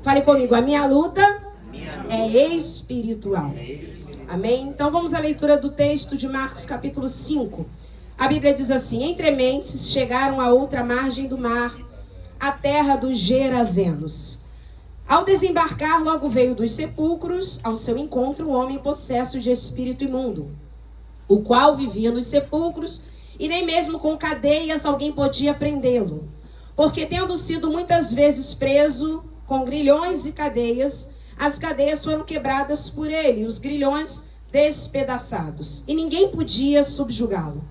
Fale comigo, a minha luta é espiritual. Amém? Então vamos à leitura do texto de Marcos capítulo 5. A Bíblia diz assim: entre mentes chegaram à outra margem do mar, a terra dos Gerazenos. Ao desembarcar, logo veio dos sepulcros ao seu encontro um homem possesso de espírito imundo, o qual vivia nos sepulcros, e nem mesmo com cadeias alguém podia prendê-lo, porque tendo sido muitas vezes preso com grilhões e cadeias, as cadeias foram quebradas por ele, os grilhões despedaçados, e ninguém podia subjugá-lo.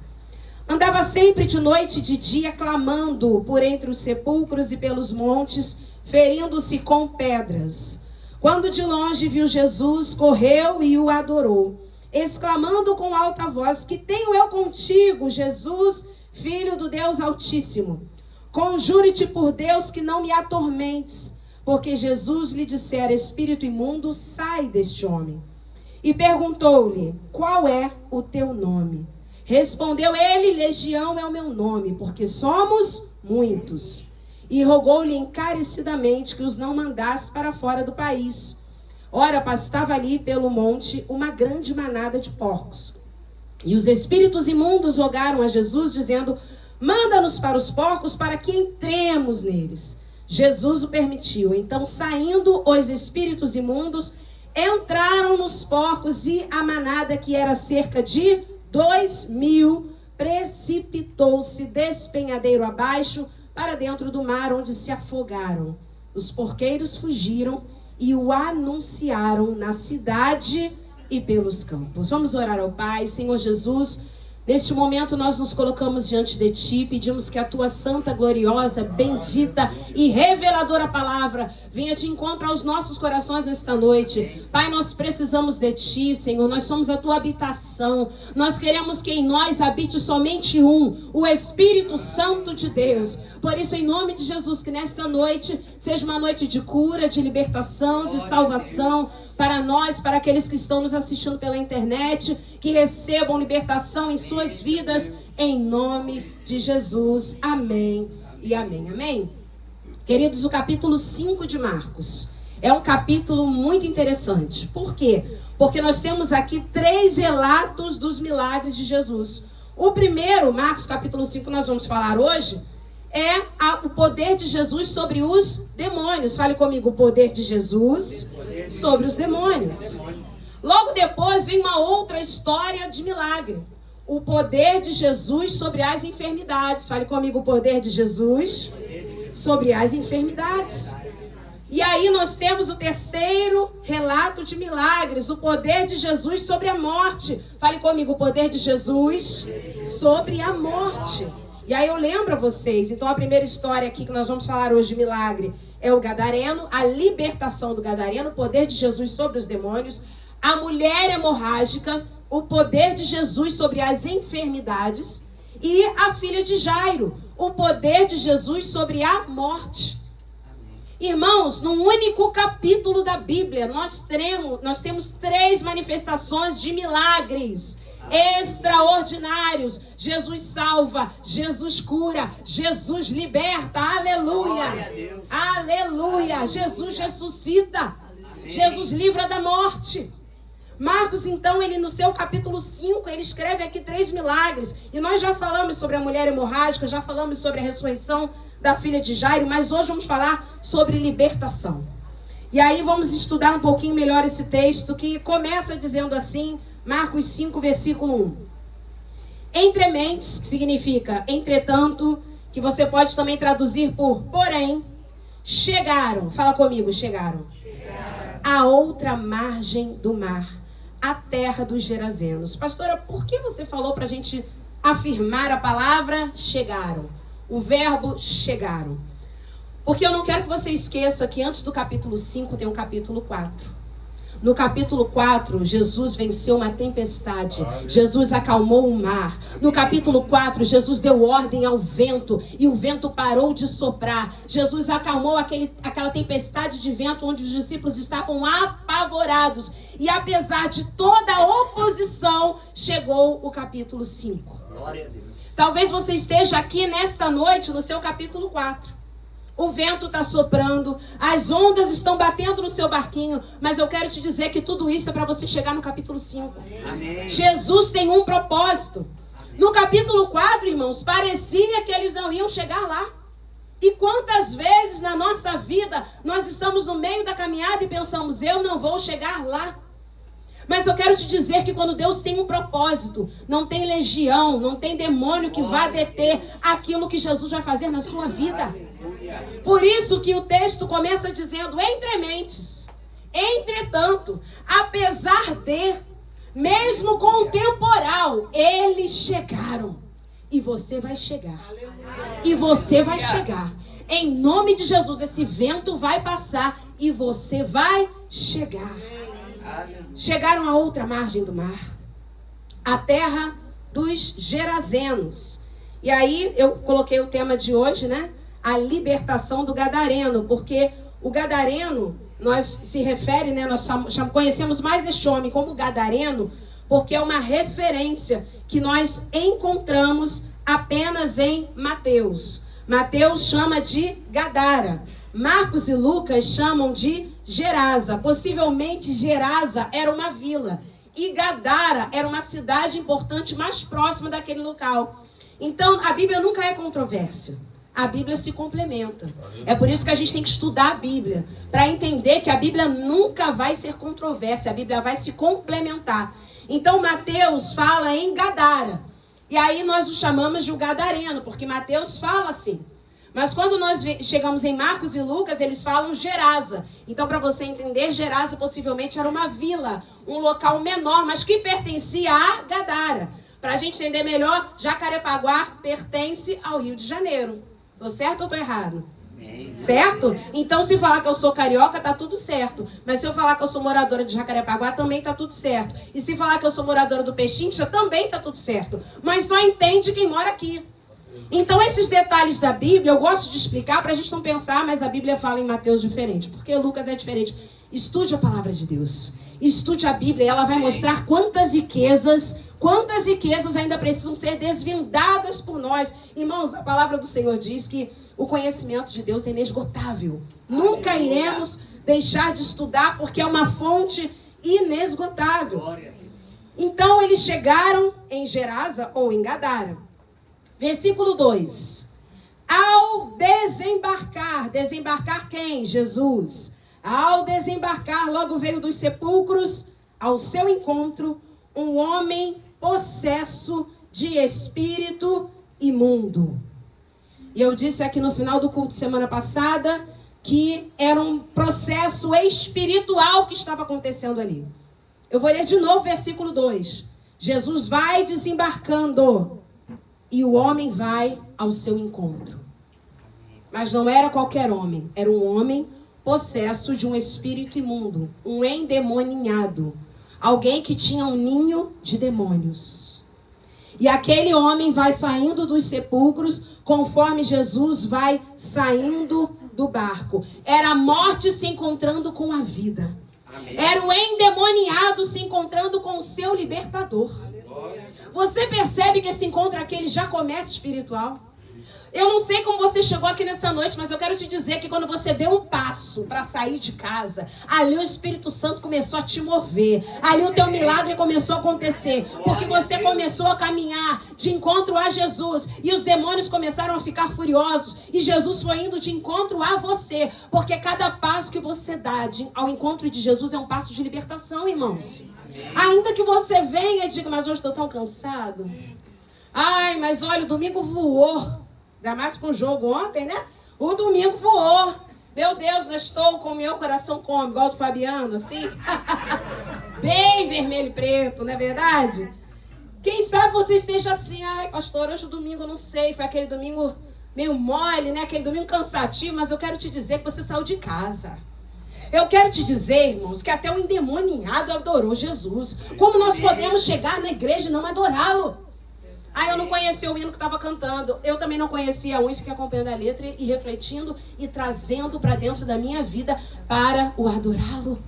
Andava sempre de noite e de dia clamando por entre os sepulcros e pelos montes, ferindo-se com pedras. Quando de longe viu Jesus, correu e o adorou, exclamando com alta voz: que tenho eu contigo, Jesus, Filho do Deus Altíssimo? Conjure-te por Deus que não me atormentes. Porque Jesus lhe dissera: espírito imundo, sai deste homem. E perguntou-lhe: qual é o teu nome? Respondeu ele: Legião é o meu nome, porque somos muitos. E rogou-lhe encarecidamente que os não mandasse para fora do país. Ora, pastava ali pelo monte uma grande manada de porcos. E os espíritos imundos rogaram a Jesus, dizendo: manda-nos para os porcos, para que entremos neles. Jesus o permitiu. Então, saindo os espíritos imundos, entraram nos porcos, e a manada, que era cerca de 2.000, precipitou-se despenhadeiro abaixo para dentro do mar, onde se afogaram. Os porqueiros fugiram e o anunciaram na cidade e pelos campos. Vamos orar ao Pai. Senhor Jesus, neste momento nós nos colocamos diante de Ti, pedimos que a Tua santa, gloriosa, bendita e reveladora palavra venha de encontro aos nossos corações nesta noite. Pai, nós precisamos de Ti, Senhor, nós somos a Tua habitação, nós queremos que em nós habite somente o Espírito Santo de Deus. Por isso, em nome de Jesus, que nesta noite seja uma noite de cura, de libertação, de salvação para nós, para aqueles que estão nos assistindo pela internet, que recebam libertação em suas vidas, em nome de Jesus. Amém e amém. Amém? Queridos, o capítulo 5 de Marcos é um capítulo muito interessante. Por quê? Porque nós temos aqui 3 relatos dos milagres de Jesus. O primeiro, Marcos capítulo 5, nós vamos falar hoje, é o poder de Jesus sobre os demônios. Fale comigo, o poder de Jesus sobre os demônios. Logo depois vem uma outra história de milagre. O poder de Jesus sobre as enfermidades. Fale comigo, o poder de Jesus sobre as enfermidades. E aí nós temos o terceiro relato de milagres, o poder de Jesus sobre a morte. Fale comigo, o poder de Jesus sobre a morte. E aí eu lembro a vocês, então a primeira história aqui que nós vamos falar hoje de milagre é o Gadareno, a libertação do Gadareno, o poder de Jesus sobre os demônios, a mulher hemorrágica, o poder de Jesus sobre as enfermidades, e a filha de Jairo, o poder de Jesus sobre a morte. Irmãos, num único capítulo da Bíblia, nós temos 3 manifestações de milagres extraordinários. Jesus salva, Jesus cura, Jesus liberta, aleluia, aleluia. Jesus ressuscita, Jesus livra da morte. Marcos, então, ele no seu capítulo 5, ele escreve aqui 3 milagres, e nós já falamos sobre a mulher hemorrágica, já falamos sobre a ressurreição da filha de Jairo, mas hoje vamos falar sobre libertação. E aí vamos estudar um pouquinho melhor esse texto, que começa dizendo assim, Marcos 5, versículo 1. Entrementes, que significa entretanto, que você pode também traduzir por porém, chegaram, fala comigo, chegaram a outra margem do mar, a terra dos Gerazenos. Pastora, por que você falou para a gente afirmar a palavra chegaram? O verbo chegaram. Porque eu não quero que você esqueça que antes do capítulo 5 tem um capítulo 4. No capítulo 4, Jesus venceu uma tempestade. Jesus acalmou o mar. No capítulo 4, Jesus deu ordem ao vento e o vento parou de soprar. Jesus acalmou aquela tempestade de vento onde os discípulos estavam apavorados. E apesar de toda a oposição, chegou o capítulo 5. Talvez você esteja aqui nesta noite no seu capítulo 4. o vento está soprando, as ondas estão batendo no seu barquinho, mas eu quero te dizer que tudo isso é para você chegar no capítulo 5. Amém. Jesus tem um propósito. No capítulo 4, irmãos, parecia que eles não iam chegar lá. E quantas vezes na nossa vida nós estamos no meio da caminhada e pensamos, eu não vou chegar lá. Mas eu quero te dizer que quando Deus tem um propósito, não tem legião, não tem demônio que vá deter aquilo que Jesus vai fazer na sua vida. Por isso que o texto começa dizendo, entre mentes, entretanto, apesar de, mesmo com o temporal, eles chegaram. E você vai chegar. E você vai chegar. Em nome de Jesus, esse vento vai passar e você vai chegar. Chegaram a outra margem do mar, a terra dos Gerazenos. E aí eu coloquei o tema de hoje, né? A libertação do Gadareno, porque o Gadareno, nós se refere, né? Nós conhecemos mais este homem como Gadareno, porque é uma referência que nós encontramos apenas em Mateus. Mateus chama de Gadara. Marcos e Lucas chamam de Gerasa. Possivelmente Gerasa era uma vila. E Gadara era uma cidade importante mais próxima daquele local. Então, a Bíblia nunca é controvérsia. A Bíblia se complementa. É por isso que a gente tem que estudar a Bíblia. Para entender que a Bíblia nunca vai ser controvérsia. A Bíblia vai se complementar. Então, Mateus fala em Gadara. E aí nós o chamamos de o Gadareno, porque Mateus fala assim. Mas quando nós chegamos em Marcos e Lucas, eles falam Gerasa. Então, para você entender, Gerasa possivelmente era uma vila, um local menor, mas que pertencia a Gadara. Para a gente entender melhor, Jacarepaguá pertence ao Rio de Janeiro. Tô certo ou tô errado? Certo? Então, se falar que eu sou carioca, tá tudo certo. Mas se eu falar que eu sou moradora de Jacarepaguá, também tá tudo certo. E se falar que eu sou moradora do Pechincha, também tá tudo certo. Mas só entende quem mora aqui. Então, esses detalhes da Bíblia, eu gosto de explicar para a gente não pensar, mas a Bíblia fala em Mateus diferente, porque Lucas é diferente. Estude a palavra de Deus. Estude a Bíblia e ela vai mostrar quantas riquezas ainda precisam ser desvendadas por nós. Irmãos, a palavra do Senhor diz que o conhecimento de Deus é inesgotável. Nunca iremos deixar de estudar, porque é uma fonte inesgotável. Então, eles chegaram em Gerasa ou em Gadara. Versículo 2. Ao desembarcar, desembarcar quem? Jesus. Ao desembarcar, logo veio dos sepulcros ao seu encontro um homem possesso de espírito imundo. E eu disse aqui no final do culto semana passada que era um processo espiritual que estava acontecendo ali. Eu vou ler de novo o versículo 2. Jesus vai desembarcando e o homem vai ao seu encontro. Mas não era qualquer homem, era um homem possesso de um espírito imundo, um endemoninhado, alguém que tinha um ninho de demônios. E aquele homem vai saindo dos sepulcros conforme Jesus vai saindo do barco. Era a morte se encontrando com a vida. Amém. Era o endemoniado se encontrando com o seu libertador. Você percebe que esse encontro aqui ele já começa espiritual? Eu não sei como você chegou aqui nessa noite, mas eu quero te dizer que quando você deu um passo para sair de casa, ali o Espírito Santo começou a te mover. Ali o teu milagre começou a acontecer. Porque você começou a caminhar de encontro a Jesus. E os demônios começaram a ficar furiosos. E Jesus foi indo de encontro a você. Porque cada passo que você dá ao encontro de Jesus é um passo de libertação, irmãos. Ainda que você venha e diga, mas hoje estou tão cansado. Ai, mas olha, o domingo voou. Ainda mais com o jogo ontem, né? O domingo voou. Meu Deus, eu estou com o meu coração como? Igual do Fabiano, assim? Bem vermelho e preto, não é verdade? Quem sabe você esteja assim, ai, pastor, hoje o domingo eu não sei, foi aquele domingo meio mole, né? Aquele domingo cansativo, mas eu quero te dizer que você saiu de casa. Eu quero te dizer, irmãos, que até o endemoniado adorou Jesus. Como nós podemos chegar na igreja e não adorá-lo? Ah, eu não conhecia o hino que estava cantando. Eu também não conhecia um e fiquei acompanhando a letra e refletindo e trazendo para dentro da minha vida para o adorá-lo.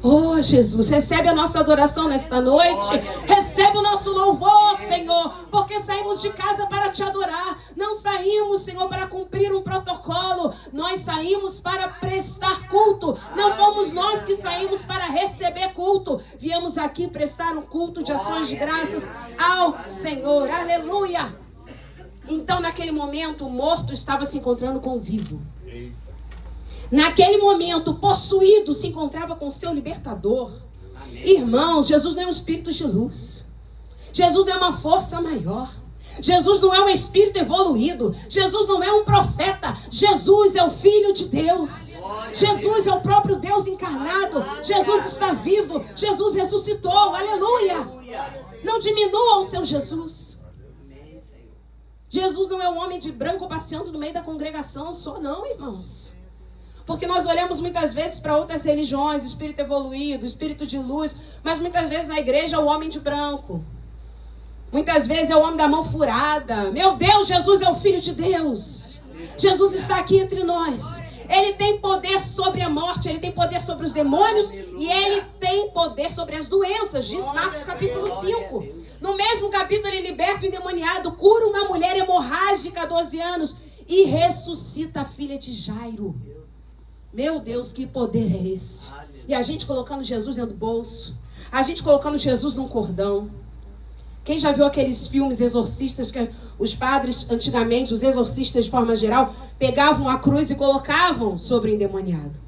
Oh, Jesus, recebe a nossa adoração nesta noite. Recebe o nosso louvor, Senhor, porque saímos de casa para te adorar. Não saímos, Senhor, para cumprir um protocolo. Nós saímos para prestar culto. Não fomos nós que saímos para receber culto. Viemos aqui prestar um culto de ações de graças ao Senhor. Aleluia. Então, naquele momento, o morto estava se encontrando com o vivo. Naquele momento, o possuído se encontrava com o seu libertador. Amém. Irmãos, Jesus não é um espírito de luz. Jesus não é uma força maior. Jesus não é um espírito evoluído. Jesus não é um profeta. Jesus é o Filho de Deus. Jesus é o próprio Deus encarnado. Jesus está vivo. Jesus ressuscitou. Aleluia. Não diminuam o seu Jesus. Jesus não é um homem de branco passeando no meio da congregação só, não, irmãos. Porque nós olhamos muitas vezes para outras religiões, espírito evoluído, espírito de luz, mas muitas vezes na igreja é o homem de branco. Muitas vezes é o homem da mão furada. Meu Deus, Jesus é o Filho de Deus. Jesus está aqui entre nós. Ele tem poder sobre a morte, ele tem poder sobre os demônios e ele tem poder sobre as doenças, diz Marcos capítulo 5. No mesmo capítulo ele liberta o endemoniado, cura uma mulher hemorrágica há 12 anos e ressuscita a filha de Jairo. Meu Deus, que poder é esse? E a gente colocando Jesus dentro do bolso. A gente colocando Jesus num cordão. Quem já viu aqueles filmes exorcistas que os padres, antigamente, os exorcistas de forma geral, pegavam a cruz e colocavam sobre o endemoniado?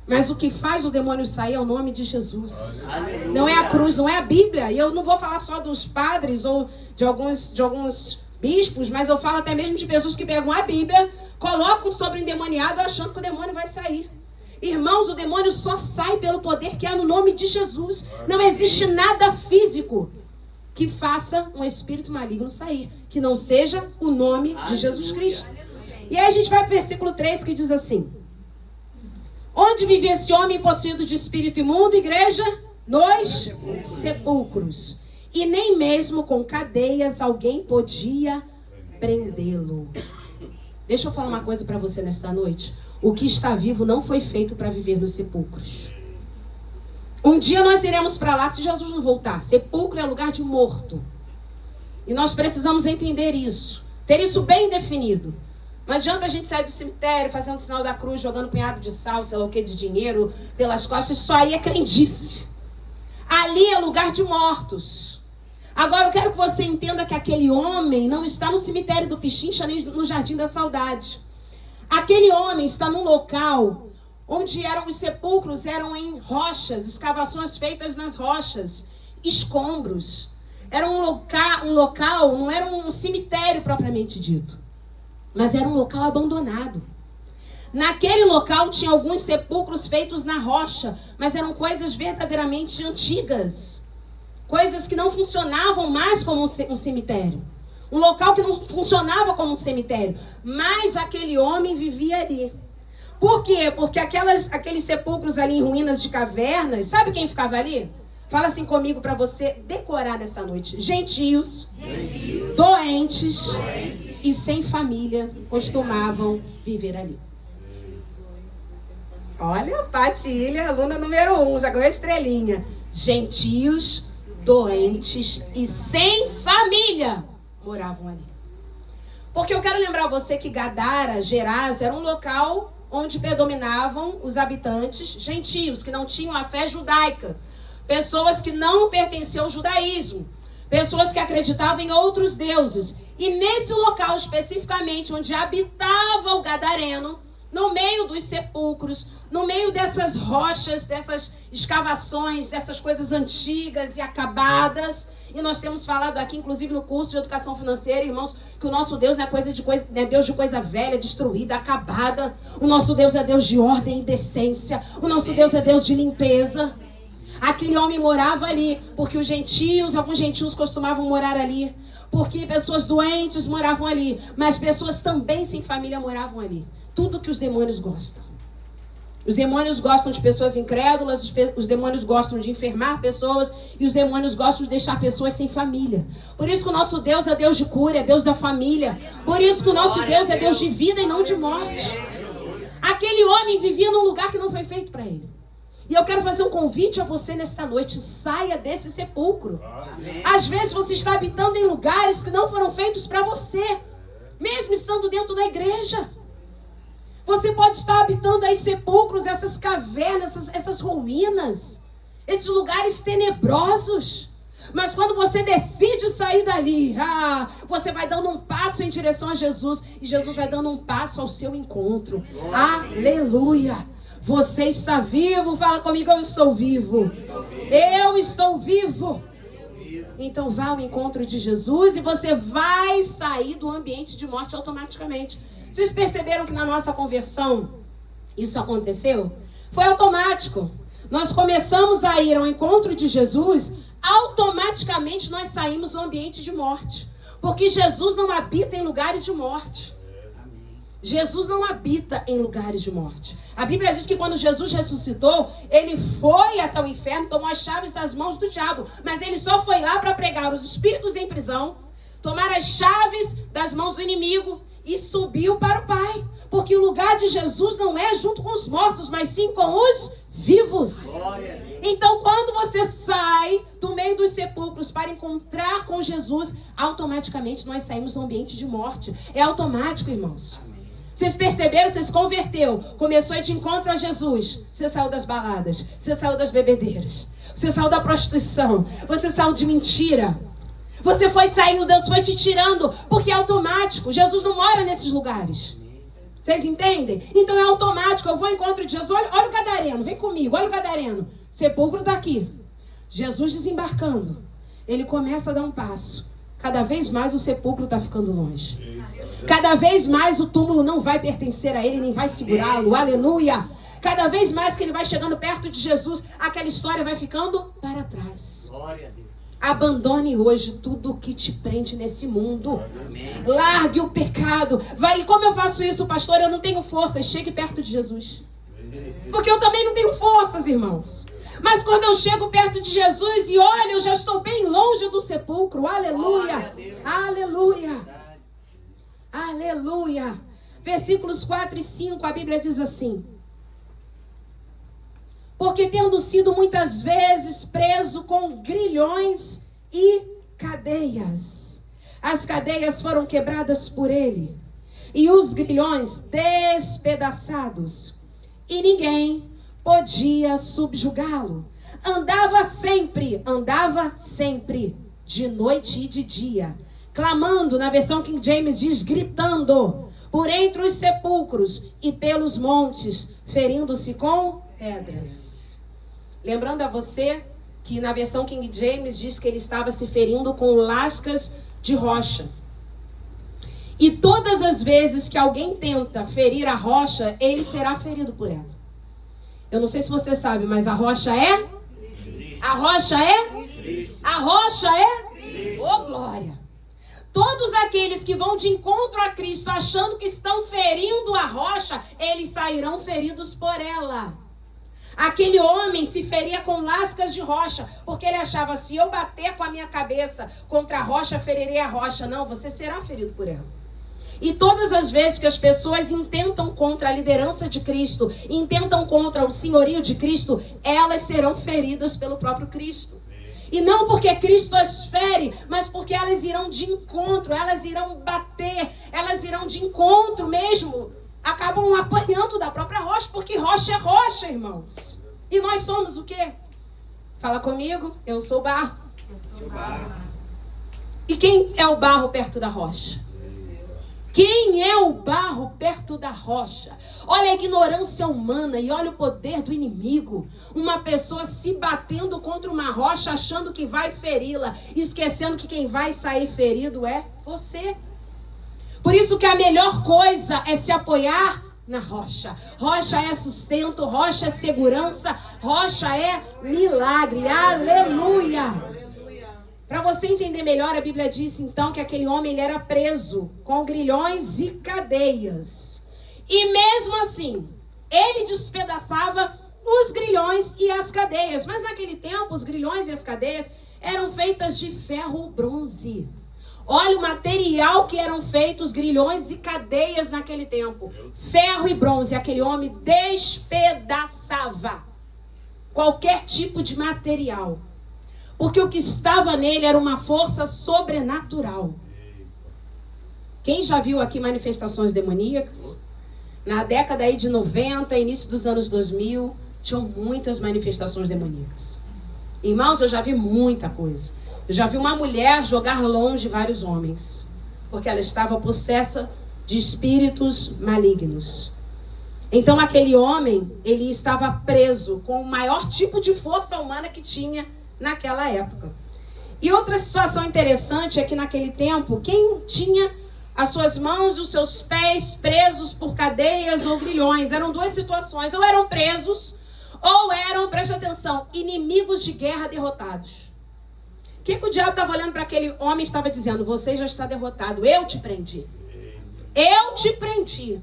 Mas o que faz o demônio sair é o nome de Jesus. Aleluia. Não é a cruz, não é a Bíblia. E eu não vou falar só dos padres ou de alguns bispos, mas eu falo até mesmo de pessoas que pegam a Bíblia, colocam sobre o endemoniado achando que o demônio vai sair. Irmãos, o demônio só sai pelo poder que há no nome de Jesus. Não existe nada físico que faça um espírito maligno sair, que não seja o nome de Jesus Cristo. E aí a gente vai para o versículo 3 que diz assim: onde vivia esse homem possuído de espírito imundo, igreja? Nos sepulcros. E nem mesmo com cadeias alguém podia prendê-lo. Deixa eu falar uma coisa para você nesta noite. O que está vivo não foi feito para viver nos sepulcros. Um dia nós iremos para lá se Jesus não voltar. Sepulcro é lugar de morto. E nós precisamos entender isso. Ter isso bem definido. Não adianta a gente sair do cemitério fazendo o sinal da cruz, jogando punhado de sal, sei lá o que, de dinheiro pelas costas. Isso aí é crendice. Ali é lugar de mortos. Agora eu quero que você entenda que aquele homem não está no cemitério do Pichincha nem no Jardim da Saudade. Aquele homem está num local onde os sepulcros eram em rochas, escavações feitas nas rochas, escombros. Era um local, não era um cemitério propriamente dito, mas era um local abandonado. Naquele local tinha alguns sepulcros feitos na rocha, mas eram coisas verdadeiramente antigas. Coisas que não funcionavam mais como um cemitério. Um local que não funcionava como um cemitério. Mas aquele homem vivia ali. Por quê? Porque aqueles sepulcros ali em ruínas de cavernas, sabe quem ficava ali? Fala assim comigo para você decorar nessa noite. Gentios. Doentes e sem família costumavam viver ali. Olha, Patilha, aluna número 1, já ganhou a estrelinha. Gentios, doentes e sem família moravam ali. Porque eu quero lembrar você que Gadara, Gerasa, era um local onde predominavam os habitantes gentios, que não tinham a fé judaica. Pessoas que não pertenciam ao judaísmo. Pessoas que acreditavam em outros deuses. E nesse local especificamente, onde habitava o gadareno, no meio dos sepulcros, no meio dessas rochas, dessas escavações, dessas coisas antigas e acabadas. E nós temos falado aqui, inclusive no curso de educação financeira, irmãos, que o nosso Deus não é Deus de coisa velha, destruída, acabada. O nosso Deus é Deus de ordem e decência. O nosso Deus é Deus de limpeza. Aquele homem morava ali, porque alguns gentios costumavam morar ali. Porque pessoas doentes moravam ali, mas pessoas também sem família moravam ali. Tudo que os demônios gostam. Os demônios gostam de pessoas incrédulas, os demônios gostam de enfermar pessoas e os demônios gostam de deixar pessoas sem família. Por isso que o nosso Deus é Deus de cura, é Deus da família. Por isso que o nosso Deus é Deus de vida e não de morte. Aquele homem vivia num lugar que não foi feito para ele. E eu quero fazer um convite a você nesta noite. Saia desse sepulcro. Amém. Às vezes você está habitando em lugares que não foram feitos para você. Mesmo estando dentro da igreja. Você pode estar habitando aí sepulcros, essas cavernas, essas ruínas. Esses lugares tenebrosos. Mas quando você decide sair dali, você vai dando um passo em direção a Jesus. E Jesus vai dando um passo ao seu encontro. Aleluia. Você está vivo, fala comigo, eu estou vivo. Eu estou vivo. Então vá ao encontro de Jesus e você vai sair do ambiente de morte automaticamente. Vocês perceberam que na nossa conversão isso aconteceu? Foi automático. Nós começamos a ir ao encontro de Jesus, automaticamente nós saímos do ambiente de morte. Porque Jesus não habita em lugares de morte. Jesus não habita em lugares de morte. A Bíblia diz que quando Jesus ressuscitou, ele foi até o inferno, tomou as chaves das mãos do diabo. Mas ele só foi lá para pregar os espíritos em prisão, tomar as chaves das mãos do inimigo e subiu para o Pai. Porque o lugar de Jesus não é junto com os mortos, mas sim com os vivos. Glória. Então, quando você sai do meio dos sepulcros para encontrar com Jesus, automaticamente nós saímos do ambiente de morte. É automático, irmãos. Vocês perceberam? Você se converteu. Começou a ir de encontro a Jesus. Você saiu das baladas. Você saiu das bebedeiras. Você saiu da prostituição. Você saiu de mentira. Você foi saindo, Deus foi te tirando. Porque é automático. Jesus não mora nesses lugares. Vocês entendem? Então é automático. Eu vou ao encontro de Jesus. Olha o gadareno. Vem comigo. Olha o gadareno. Sepulcro está aqui. Jesus desembarcando. Ele começa a dar um passo. Cada vez mais o sepulcro está ficando longe. Cada vez mais o túmulo não vai pertencer a ele, nem vai segurá-lo. Aleluia! Cada vez mais que ele vai chegando perto de Jesus, aquela história vai ficando para trás. Glória a Deus. Abandone hoje tudo que te prende nesse mundo. Largue o pecado. Vai. E como eu faço isso, pastor? Eu não tenho forças. Chegue perto de Jesus. Porque eu também não tenho forças, irmãos. Mas quando eu chego perto de Jesus e olho, eu já estou bem longe do sepulcro. Aleluia! Aleluia! Aleluia! Versículos 4 e 5, a Bíblia diz assim: porque tendo sido muitas vezes preso com grilhões e cadeias, as cadeias foram quebradas por ele, e os grilhões despedaçados, e ninguém podia subjugá-lo. Andava sempre, de noite e de dia, clamando, na versão King James diz, gritando, por entre os sepulcros e pelos montes, ferindo-se com pedras. Lembrando a você que na versão King James diz que ele estava se ferindo com lascas de rocha. E todas as vezes que alguém tenta ferir a rocha, ele será ferido por ela. Eu não sei se você sabe, mas a rocha é? A rocha é? A rocha é? Oh, glória! Todos aqueles que vão de encontro a Cristo achando que estão ferindo a rocha, eles sairão feridos por ela. Aquele homem se feria com lascas de rocha, porque ele achava, se eu bater com a minha cabeça contra a rocha, ferirei a rocha. Não, você será ferido por ela. E todas as vezes que as pessoas intentam contra a liderança de Cristo, intentam contra o senhorio de Cristo, elas serão feridas pelo próprio Cristo. E não porque Cristo as fere, mas porque elas irão de encontro, elas irão bater, elas irão de encontro mesmo. Acabam apanhando da própria rocha, porque rocha é rocha, irmãos. E nós somos o quê? Fala comigo, eu sou barro. Eu sou barro. E quem é o barro perto da rocha? Quem é o barro perto da rocha? Olha a ignorância humana e olha o poder do inimigo. Uma pessoa se batendo contra uma rocha achando que vai feri-la, esquecendo que quem vai sair ferido é você. Por isso que a melhor coisa é se apoiar na rocha. Rocha é sustento, rocha é segurança, rocha é milagre. Aleluia! Para você entender melhor, a Bíblia diz então que aquele homem ele era preso com grilhões e cadeias. E mesmo assim, ele despedaçava os grilhões e as cadeias. Mas naquele tempo, os grilhões e as cadeias eram feitas de ferro ou bronze. Olha o material que eram feitos grilhões e cadeias naquele tempo. Ferro e bronze. Aquele homem despedaçava. qualquer tipo de material. Porque o que estava nele era uma força sobrenatural. Quem já viu aqui manifestações demoníacas? Na década aí de 90, início dos anos 2000, tinham muitas manifestações demoníacas. Irmãos, eu já vi muita coisa. Eu já vi uma mulher jogar longe vários homens, porque ela estava possessa de espíritos malignos. Então aquele homem, ele estava preso com o maior tipo de força humana que tinha naquela época. E outra situação interessante é que naquele tempo, quem tinha as suas mãos e os seus pés presos por cadeias ou grilhões, eram duas situações: ou eram presos, ou eram, preste atenção, inimigos de guerra derrotados. O que o diabo estava olhando para aquele homem e estava dizendo? Você já está derrotado, eu te prendi. Eu te prendi.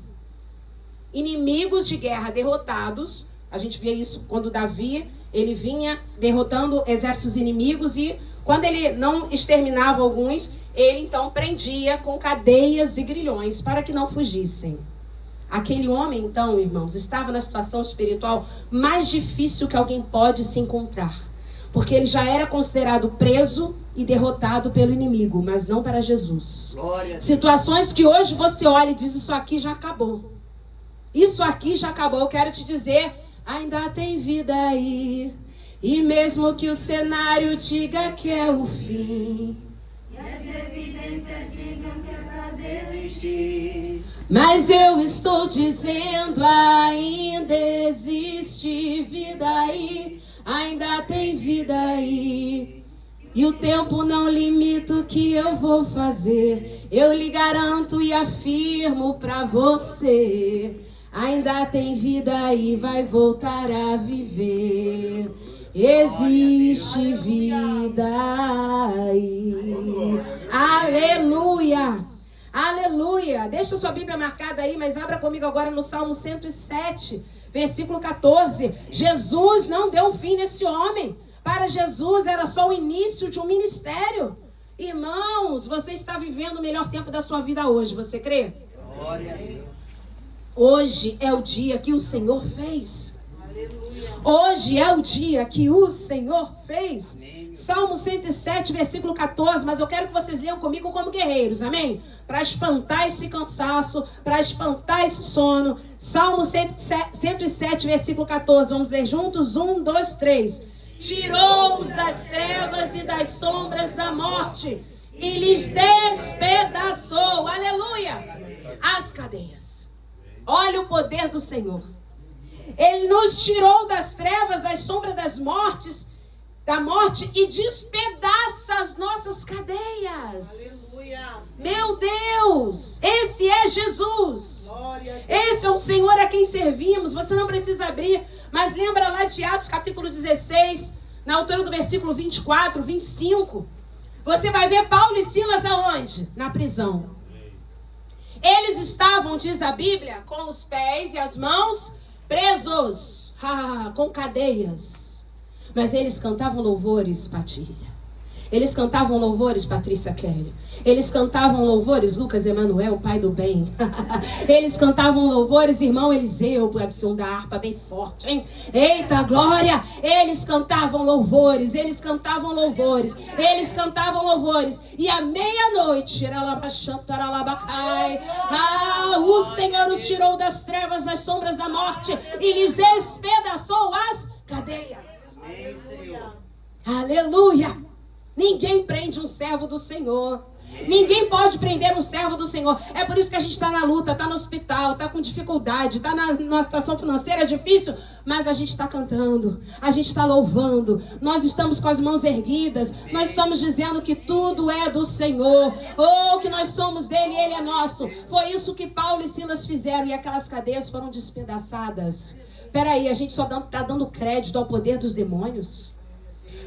Inimigos de guerra derrotados. A gente vê isso quando Davi, ele vinha derrotando exércitos inimigos, e quando ele não exterminava alguns, ele então prendia com cadeias e grilhões para que não fugissem. Aquele homem, então, irmãos, estava na situação espiritual mais difícil que alguém pode se encontrar. Porque ele já era considerado preso e derrotado pelo inimigo, mas não para Jesus. Situações que hoje você olha e diz: isso aqui já acabou. Isso aqui já acabou. Eu quero te dizer, ainda tem vida aí. E mesmo que o cenário diga que é o fim, e as evidências digam que é pra desistir, mas eu estou dizendo, ainda existe vida aí. Ainda tem vida aí. E o tempo não limita o que eu vou fazer. Eu lhe garanto e afirmo pra você, ainda tem vida aí, vai voltar a viver. Existe vida aí. Aleluia! Aleluia! Deixa sua Bíblia marcada aí, mas abra comigo agora no Salmo 107, versículo 14. Jesus não deu fim nesse homem. Para Jesus era só o início de um ministério. Irmãos, você está vivendo o melhor tempo da sua vida hoje, você crê? Glória a Deus. Hoje é o dia que o Senhor fez. Aleluia. Hoje é o dia que o Senhor fez. Amém. Salmo 107, versículo 14. Mas eu quero que vocês leiam comigo como guerreiros, amém? Para espantar esse cansaço, para espantar esse sono. Salmo 107, versículo 14. Vamos ler juntos? 1, 2, 3. Tirou-os das trevas e das sombras da morte e lhes despedaçou, aleluia, as cadeias. Olha o poder do Senhor. Ele nos tirou das trevas, das sombras da morte e despedaça as nossas cadeias. Aleluia. Meu Deus, esse é Jesus. Esse é o Senhor a quem servimos. Você não precisa abrir, mas lembra lá de Atos capítulo 16, na altura do versículo 24, 25. Você vai ver Paulo e Silas aonde? Na prisão. Eles estavam, diz a Bíblia, com os pés e as mãos presos, com cadeias. Mas eles cantavam louvores, Patília. Eles cantavam louvores, Patrícia Kelly. Eles cantavam louvores, Lucas Emanuel, pai do bem. Eles cantavam louvores, irmão Eliseu, adição da harpa bem forte, hein? Eita, glória! Eles cantavam louvores, eles cantavam louvores, eles cantavam louvores. E à meia-noite, o Senhor os tirou das trevas, das sombras da morte e lhes despedaçou as cadeias. Amém, Senhor. Aleluia! Ninguém prende um servo do Senhor. Ninguém pode prender um servo do Senhor. É por isso que a gente está na luta, está no hospital, está com dificuldade, está numa situação financeira difícil, mas a gente está cantando, a gente está louvando, nós estamos com as mãos erguidas, nós estamos dizendo que tudo é do Senhor, que nós somos dele e ele é nosso. Foi isso que Paulo e Silas fizeram e aquelas cadeias foram despedaçadas. Peraí, a gente só está dando crédito ao poder dos demônios?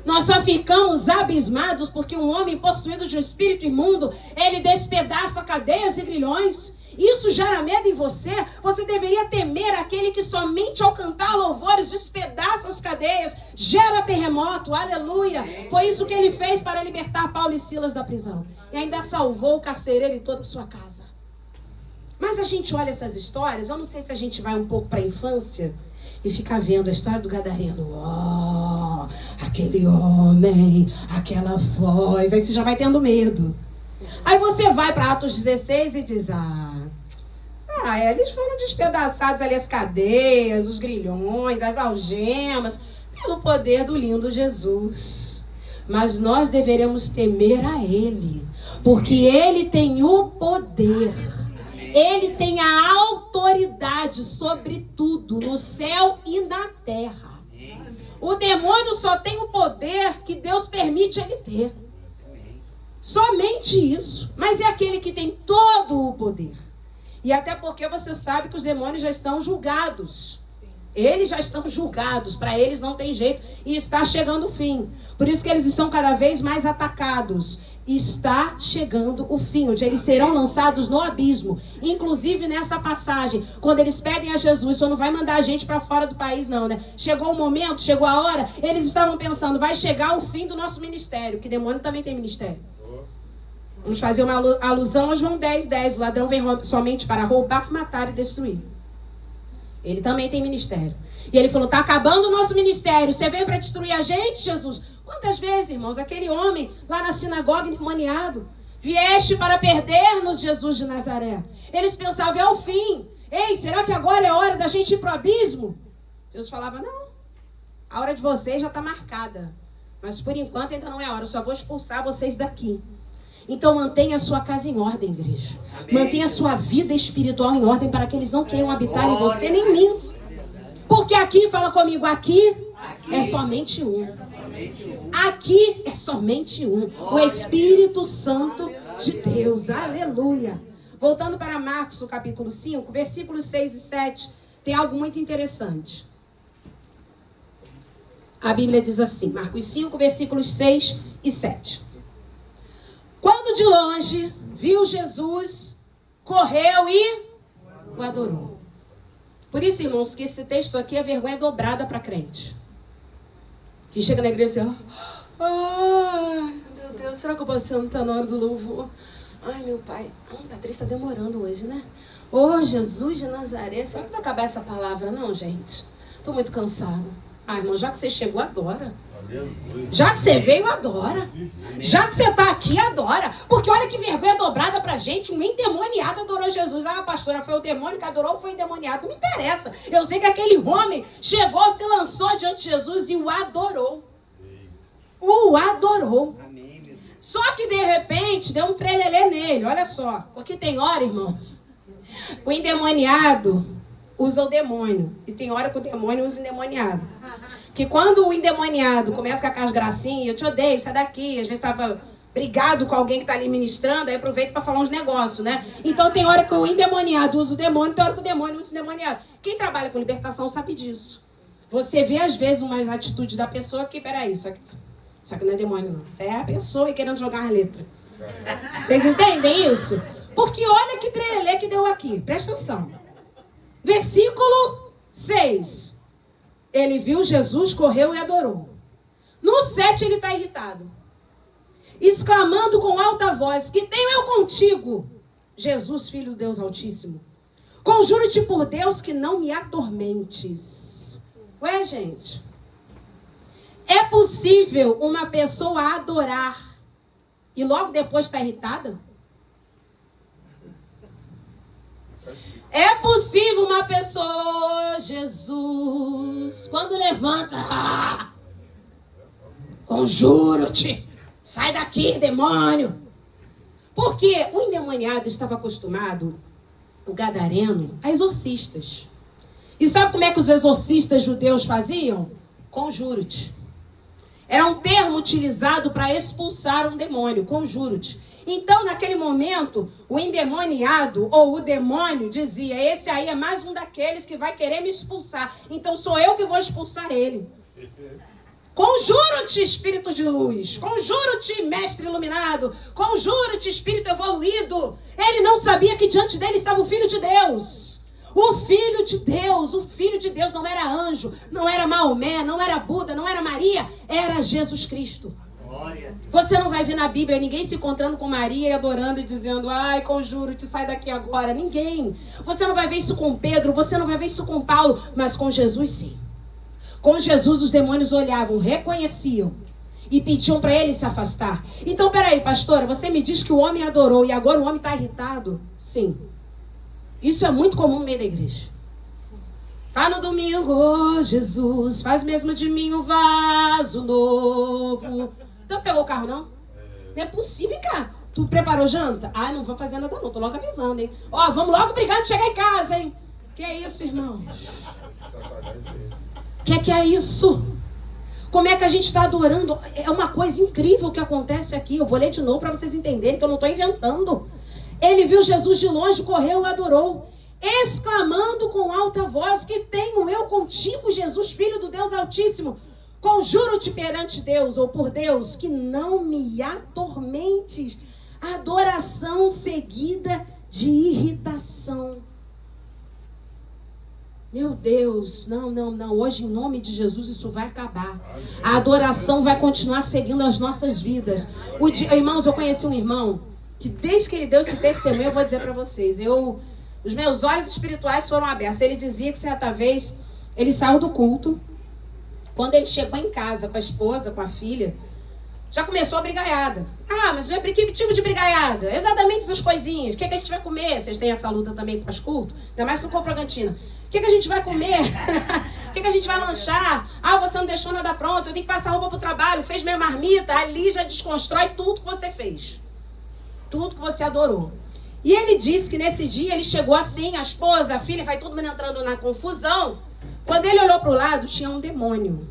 Nós só ficamos abismados porque um homem possuído de um espírito imundo, ele despedaça cadeias e grilhões. Isso gera medo em você? Você deveria temer aquele que somente ao cantar louvores despedaça as cadeias, gera terremoto, aleluia. Foi isso que ele fez para libertar Paulo e Silas da prisão. E ainda salvou o carcereiro e toda a sua casa. Mas a gente olha essas histórias, eu não sei se a gente vai um pouco para a infância e fica vendo a história do gadareno. Oh, aquele homem, aquela voz. Aí você já vai tendo medo. Aí você vai para Atos 16 e diz, eles foram despedaçados ali as cadeias, os grilhões, as algemas, pelo poder do lindo Jesus. Mas nós deveremos temer a Ele, porque Ele tem o poder. Ele tem a autoridade sobre tudo, no céu e na terra. O demônio só tem o poder que Deus permite ele ter. Somente isso. Mas é aquele que tem todo o poder. E até porque você sabe que os demônios já estão julgados. Eles já estão julgados. Para eles não tem jeito. E está chegando o fim. Por isso que eles estão cada vez mais atacados. Está chegando o fim, onde eles serão lançados no abismo. Inclusive nessa passagem, quando eles pedem a Jesus, só não vai mandar a gente para fora do país não, né? Chegou o momento, chegou a hora, eles estavam pensando, vai chegar o fim do nosso ministério, que demônio também tem ministério. Vamos fazer uma alusão a João 10:10. O ladrão vem somente para roubar, matar e destruir. Ele também tem ministério. E ele falou, está acabando o nosso ministério, você veio para destruir a gente, Jesus? Quantas vezes, irmãos, aquele homem lá na sinagoga endemoniado, vieste para perder-nos, Jesus de Nazaré. Eles pensavam, é o fim. Ei, será que agora é hora da gente ir para o abismo? Jesus falava, não, a hora de vocês já está marcada. Mas por enquanto ainda não é a hora, eu só vou expulsar vocês daqui. Então mantenha a sua casa em ordem, igreja. Amém. Mantenha a sua vida espiritual em ordem para que eles não queiram habitar em você nem em mim. Porque aqui, fala comigo, aqui é somente um. Aqui é somente um. O Espírito Santo de Deus. Aleluia. Voltando para Marcos, o capítulo 5, versículos 6 e 7, tem algo muito interessante. A Bíblia diz assim, Marcos 5, versículos 6 e 7. Quando de longe viu Jesus, correu e o adorou. Por isso, irmãos, que esse texto aqui é vergonha dobrada para crente. Que chega na igreja e diz, ai, meu Deus, será que o pastor não está na hora do louvor? Ai, meu pai, a Patrícia está demorando hoje, né? Jesus de Nazaré, será que vai acabar essa palavra? Não, gente, estou muito cansada. Irmão, já que você chegou, adora. Já que você veio, adora. Já que você está aqui, adora. Porque olha que vergonha dobrada pra gente. Um endemoniado adorou Jesus. Pastora, foi o demônio que adorou ou foi o endemoniado? Não me interessa. Eu sei que aquele homem chegou, se lançou diante de Jesus e o adorou. O adorou. Só que de repente deu um trelelê nele. Olha só. Porque tem hora, irmãos, o endemoniado usa o demônio. E tem hora que o demônio usa o endemoniado. Que quando o endemoniado começa com aquelas gracinhas, eu te odeio, sai daqui, às vezes estava brigado com alguém que está ali ministrando, aí aproveita para falar uns negócios, né? Então tem hora que o endemoniado usa o demônio, tem hora que o demônio usa o endemoniado. Quem trabalha com libertação sabe disso. Você vê às vezes umas atitudes da pessoa que, peraí, isso aqui não é demônio não. Isso é a pessoa querendo jogar a letra. Vocês entendem isso? Porque olha que trelelê que deu aqui, presta atenção. Versículo 6. Ele viu Jesus, correu e adorou. No 7 ele está irritado. Exclamando com alta voz, que tenho eu contigo, Jesus, Filho do Deus Altíssimo. Conjuro-te por Deus que não me atormentes. Ué, gente. É possível uma pessoa adorar e logo depois estar irritada? É possível uma pessoa, Jesus, quando levanta, conjuro-te, sai daqui, demônio. Porque o endemoniado estava acostumado, o gadareno, a exorcistas. E sabe como é que os exorcistas judeus faziam? Conjuro-te. Era um termo utilizado para expulsar um demônio, conjuro-te. Então, naquele momento, o endemoniado ou o demônio dizia, esse aí é mais um daqueles que vai querer me expulsar. Então, sou eu que vou expulsar ele. Conjuro-te, espírito de luz. Conjuro-te, mestre iluminado. Conjuro-te, espírito evoluído. Ele não sabia que diante dele estava o Filho de Deus. O Filho de Deus. O Filho de Deus não era anjo, não era Maomé, não era Buda, não era Maria. Era Jesus Cristo. Glória a Deus. Você não vai ver na Bíblia ninguém se encontrando com Maria e adorando e dizendo, ai, conjuro-te, sai daqui agora. Ninguém. Você não vai ver isso com Pedro, você não vai ver isso com Paulo, mas com Jesus sim. Com Jesus os demônios olhavam, reconheciam e pediam para ele se afastar. Então, peraí, pastora, você me diz que o homem adorou e agora o homem está irritado? Sim. Isso é muito comum no meio da igreja. Tá no domingo, oh, Jesus, faz mesmo de mim um vaso novo. Então pegou o carro, não? Não é possível, cara. Tu preparou janta? Ah, não vou fazer nada não, tô logo avisando, hein? Ó, vamos logo brigar de chegar em casa, hein? Que é isso, irmão? Que é isso? Como é que a gente está adorando? É uma coisa incrível que acontece aqui. Eu vou ler de novo para vocês entenderem que eu não estou inventando. Ele viu Jesus de longe, correu e adorou, exclamando com alta voz, que tenho eu contigo, Jesus, Filho do Deus Altíssimo. Conjuro-te perante Deus, ou por Deus, que não me atormentes. Adoração seguida de irritação. Meu Deus, não. Hoje, em nome de Jesus, isso vai acabar. A adoração vai continuar seguindo as nossas vidas. Irmãos, eu conheci um irmão que desde que ele deu esse testemunho, eu vou dizer para vocês, os meus olhos espirituais foram abertos. Ele dizia que certa vez ele saiu do culto. Quando ele chegou em casa com a esposa, com a filha, já começou a brigaiada. Ah, mas que tipo de brigaiada? Exatamente essas coisinhas. O que a gente vai comer? Vocês têm essa luta também pós-culto? Ainda mais se não compra cantina. O que a gente vai comer? O que a gente vai lanchar? Ah, você não deixou nada pronto, eu tenho que passar roupa pro trabalho, fez minha marmita, ali já desconstrói tudo que você fez. Tudo que você adorou. E ele disse que nesse dia ele chegou assim, a esposa, a filha, vai todo mundo entrando na confusão. Quando ele olhou para o lado, tinha um demônio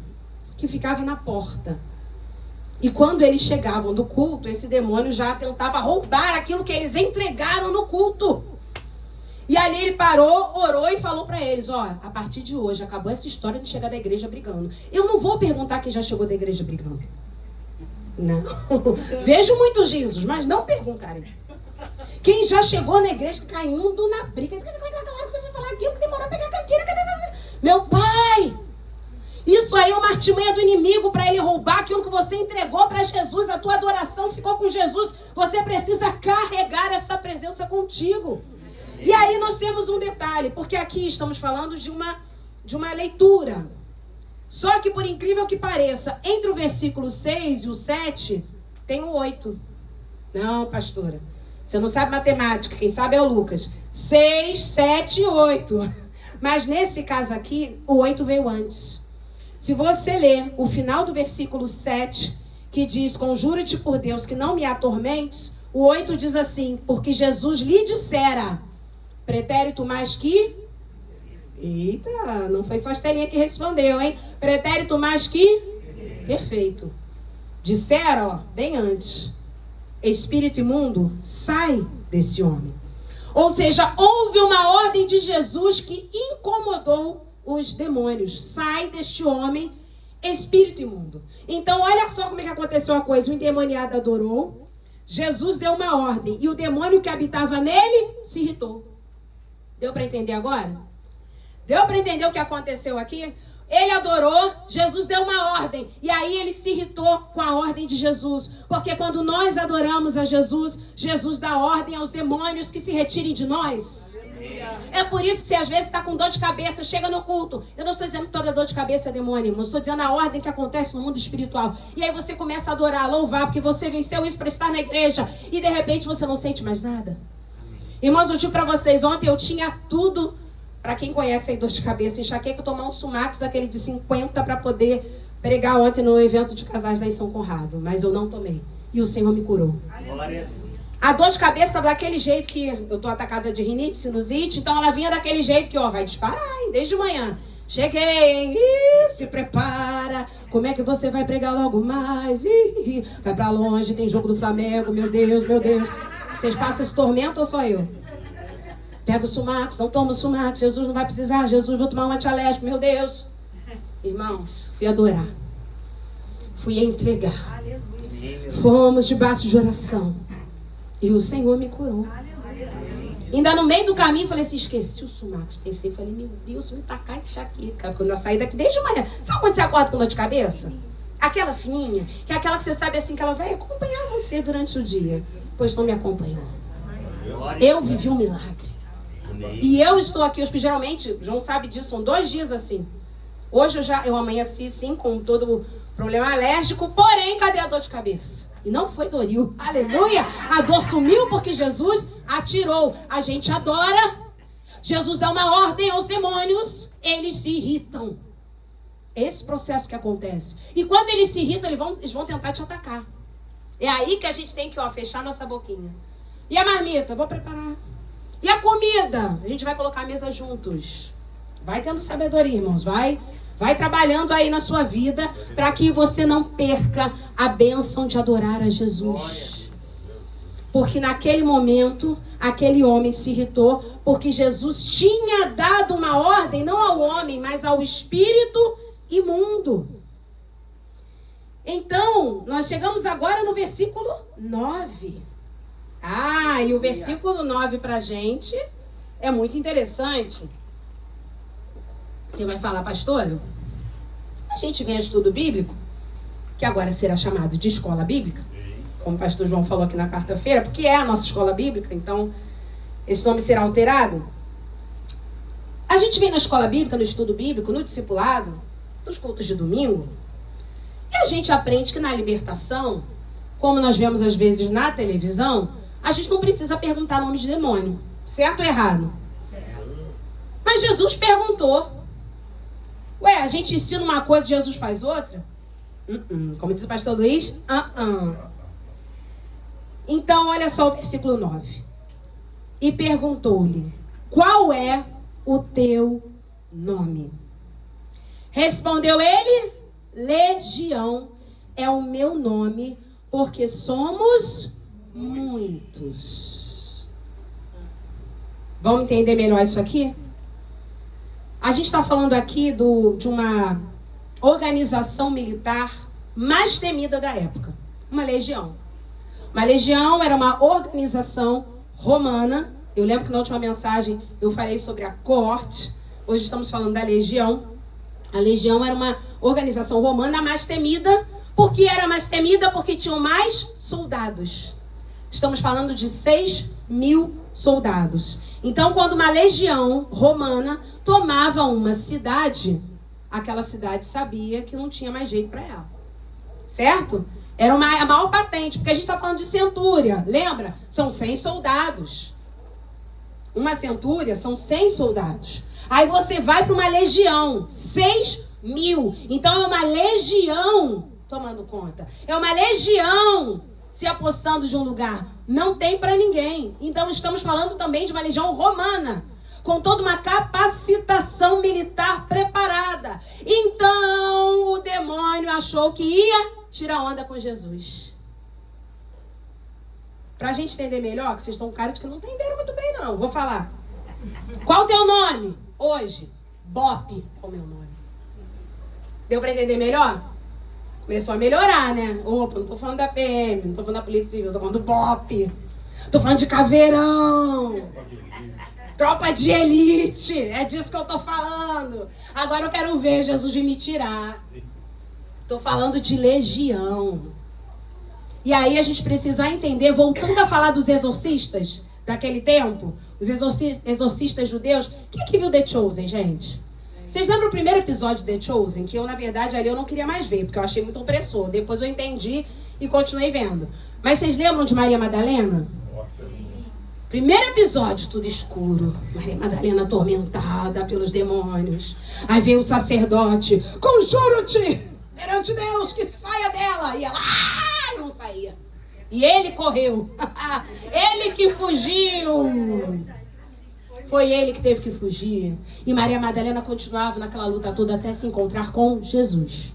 que ficava na porta. E quando eles chegavam do culto, esse demônio já tentava roubar aquilo que eles entregaram no culto. E ali ele parou, orou e falou para eles, ó, a partir de hoje, acabou essa história de chegar da igreja brigando. Eu não vou perguntar quem já chegou da igreja brigando. Não. Vejo muitos risos, mas não perguntarem. Quem já chegou na igreja caindo na briga. Você vai falar aquilo que demorou a pegar a cantina. Meu pai! Isso aí é uma artimanha do inimigo para ele roubar aquilo que você entregou para Jesus. A tua adoração ficou com Jesus. Você precisa carregar essa presença contigo. E aí nós temos um detalhe, porque aqui estamos falando de uma leitura. Só que por incrível que pareça, entre o versículo 6 e o 7, tem o 8. Não, pastora. Você não sabe matemática, quem sabe é o Lucas. 6, 7 e 8. Mas nesse caso aqui, o 8 veio antes. Se você ler o final do versículo 7, que diz, conjuro-te por Deus que não me atormentes, o 8 diz assim, porque Jesus lhe dissera, pretérito mais que... Eita, não foi só a Estelinha que respondeu, hein? Pretérito mais que... Perfeito. Dissera, ó, bem antes, espírito imundo, sai desse homem. Ou seja, houve uma ordem de Jesus que incomodou os demônios. Sai deste homem, espírito imundo. Então, olha só como é que aconteceu a coisa. O endemoniado adorou, Jesus deu uma ordem, e o demônio que habitava nele se irritou. Deu para entender agora? Deu para entender o que aconteceu aqui? Ele adorou, Jesus deu uma ordem. E aí ele se irritou com a ordem de Jesus. Porque quando nós adoramos a Jesus, Jesus dá ordem aos demônios que se retirem de nós. É por isso que você às vezes está com dor de cabeça, chega no culto. Eu não estou dizendo que toda dor de cabeça é demônio, mas estou dizendo a ordem que acontece no mundo espiritual. E aí você começa a adorar, a louvar, porque você venceu isso para estar na igreja. E de repente você não sente mais nada. Irmãos, eu digo para vocês, ontem eu tinha tudo... Para quem conhece aí dor de cabeça, enxaqueca, eu tomar um Sumax daquele de 50 para poder pregar ontem no evento de casais da São Conrado. Mas eu não tomei. E o Senhor me curou. Aleluia. A dor de cabeça estava daquele jeito que eu tô atacada de rinite, sinusite. Então ela vinha daquele jeito que, ó, vai disparar, hein, desde manhã. Cheguei, hein? Ih, se prepara. Como é que você vai pregar logo mais? Ih, vai para longe, tem jogo do Flamengo. Meu Deus, meu Deus. Vocês passam esse tormento ou só eu? Pega o Sumax, não toma o Sumax, Jesus não vai precisar, Jesus vou tomar um antialérgico, meu Deus. Irmãos, fui adorar. Fui entregar. Fomos debaixo de oração. E o Senhor me curou. Ainda no meio do caminho, falei assim, esqueci o Sumax. Pensei, falei, meu Deus, me tacar enxaqueca. Quando eu saí daqui desde manhã. Sabe quando você acorda com dor de cabeça? Aquela fininha, que é aquela que você sabe assim, que ela vai acompanhar você durante o dia. Pois não me acompanhou. Eu vivi um milagre. E eu estou aqui, geralmente, o João sabe disso, são 2 dias assim. Hoje eu amanheci, sim, com todo problema alérgico, porém, cadê a dor de cabeça? E não foi Doril. Aleluia! A dor sumiu porque Jesus atirou. A gente adora. Jesus dá uma ordem aos demônios, eles se irritam. Esse processo que acontece. E quando eles se irritam, eles vão tentar te atacar. É aí que a gente tem que fechar nossa boquinha. E a marmita? Vou preparar. E a comida? A gente vai colocar a mesa juntos. Vai tendo sabedoria, irmãos. Vai trabalhando aí na sua vida para que você não perca a bênção de adorar a Jesus. Porque naquele momento, aquele homem se irritou, porque Jesus tinha dado uma ordem, não ao homem, mas ao espírito imundo. Então, nós chegamos agora no versículo 9. E o versículo 9 pra gente é muito interessante. Você vai falar, pastora? A gente vem a estudo bíblico, que agora será chamado de escola bíblica, como o pastor João falou aqui na quarta-feira, porque é a nossa escola bíblica, então esse nome será alterado. A gente vem na escola bíblica, no estudo bíblico, no discipulado, nos cultos de domingo, e a gente aprende que na libertação, como nós vemos às vezes na televisão, a gente não precisa perguntar nome de demônio. Certo ou errado? Mas Jesus perguntou. A gente ensina uma coisa e Jesus faz outra? Como diz o pastor Luiz? Então, olha só o versículo 9. E perguntou-lhe, qual é o teu nome? Respondeu ele, Legião é o meu nome, porque somos muitos. Vamos entender melhor isso aqui? A gente está falando aqui de uma organização militar mais temida da época. Uma legião. Uma legião era uma organização romana. Eu lembro que na última mensagem eu falei sobre a coorte. Hoje estamos falando da legião. A legião era uma organização romana mais temida. Por que era mais temida? Porque tinham mais soldados. Estamos falando de 6.000 soldados. Então, quando uma legião romana tomava uma cidade, aquela cidade sabia que não tinha mais jeito para ela. Certo? Era a maior patente, porque a gente está falando de centúria. Lembra? São 100 soldados. Uma centúria são 100 soldados. Aí você vai para uma legião, 6.000. Então é uma legião tomando conta. É uma legião se apossando de um lugar. Não tem para ninguém. Então estamos falando também de uma legião romana, com toda uma capacitação militar preparada. Então o demônio achou que ia tirar onda com Jesus. Pra gente entender melhor, que vocês estão com cara de que não entenderam muito bem, não. Vou falar. Qual o teu nome? Hoje, Bop é o meu nome. Deu pra entender melhor? Começou a melhorar, né? Opa, não tô falando da PM, não tô falando da Polícia Civil, tô falando do Bop. Tô falando de Caveirão. Tropa de elite. É disso que eu tô falando. Agora eu quero ver Jesus vir me tirar. Tô falando de legião. E aí a gente precisa entender, voltando a falar dos exorcistas daquele tempo, os exorcistas judeus. Quem aqui viu The Chosen, gente? Vocês lembram o primeiro episódio de The Chosen? Que eu, na verdade, ali eu não queria mais ver, porque eu achei muito opressor. Depois eu entendi e continuei vendo. Mas vocês lembram de Maria Madalena? Primeiro episódio, tudo escuro. Maria Madalena atormentada pelos demônios. Aí vem o sacerdote. Conjuro-te perante Deus que saia dela. E ela não saía. E ele correu. Ele que fugiu. Foi ele que teve que fugir. E Maria Madalena continuava naquela luta toda até se encontrar com Jesus.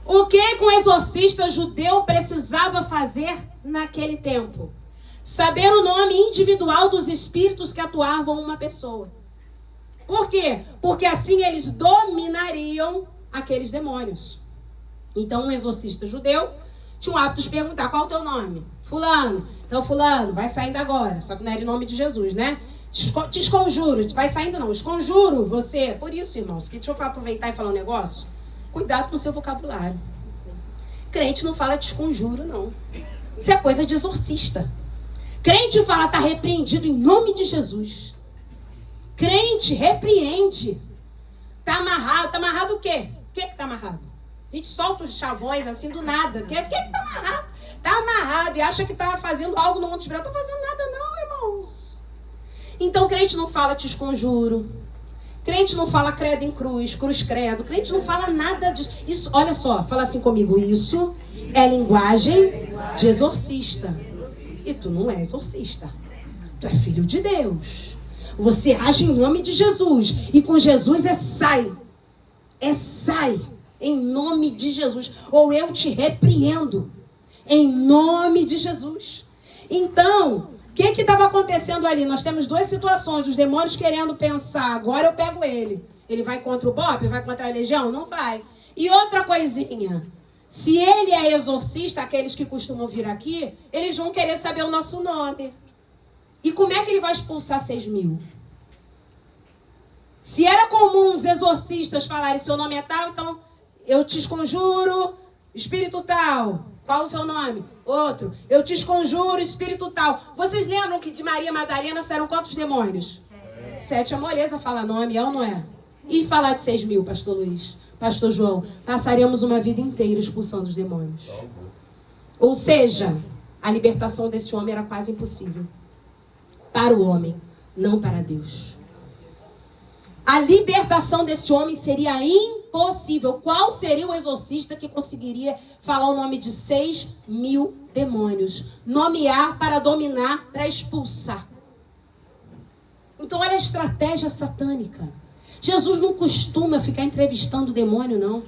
O que um exorcista judeu precisava fazer naquele tempo? Saber o nome individual dos espíritos que atuavam uma pessoa. Por quê? Porque assim eles dominariam aqueles demônios. Então um exorcista judeu tinha o hábito de perguntar: qual é o teu nome? Fulano. Então fulano, vai saindo agora. Só que não era em nome de Jesus, né? Te esconjuro. Vai saindo não. Esconjuro você. Por isso, irmãos, que deixa eu aproveitar e falar um negócio. Cuidado com o seu vocabulário. Crente não fala de conjuro, não. Isso é coisa de exorcista. Crente fala, está repreendido em nome de Jesus. Crente repreende. Está amarrado. Está amarrado o quê? O que está amarrado? A gente solta os chavões assim do nada. O que está amarrado? Está amarrado e acha que está fazendo algo no mundo espiritual. Não está fazendo nada não, irmãos. Então crente não fala te conjuro. Crente não fala credo em cruz, cruz credo. Crente não fala nada disso. Isso, olha só, fala assim comigo. Isso é linguagem de exorcista. E tu não é exorcista. Tu é filho de Deus. Você age em nome de Jesus. E com Jesus é sai. É sai. Em nome de Jesus. Ou eu te repreendo. Em nome de Jesus. Então, o que estava acontecendo ali? Nós temos duas situações. Os demônios querendo pensar, agora eu pego ele. Ele vai contra o Bob? Vai contra a legião? Não vai. E outra coisinha. Se ele é exorcista, aqueles que costumam vir aqui, eles vão querer saber o nosso nome. E como é que ele vai expulsar 6.000? Se era comum os exorcistas falarem seu nome é tal, então eu te conjuro, espírito tal. Qual o seu nome? Outro. Eu te conjuro, espírito tal. Vocês lembram que de Maria Madalena saíram quantos demônios? 7. A moleza fala nome, é ou não é? E falar de 6.000, pastor Luiz? Pastor João? Passaremos uma vida inteira expulsando os demônios. Ou seja, a libertação desse homem era quase impossível. Para o homem, não para Deus. A libertação desse homem seria impossível. Qual seria o exorcista que conseguiria falar o nome de 6.000 demônios? Nomear para dominar, para expulsar. Então olha a estratégia satânica. Jesus não costuma ficar entrevistando o demônio, não.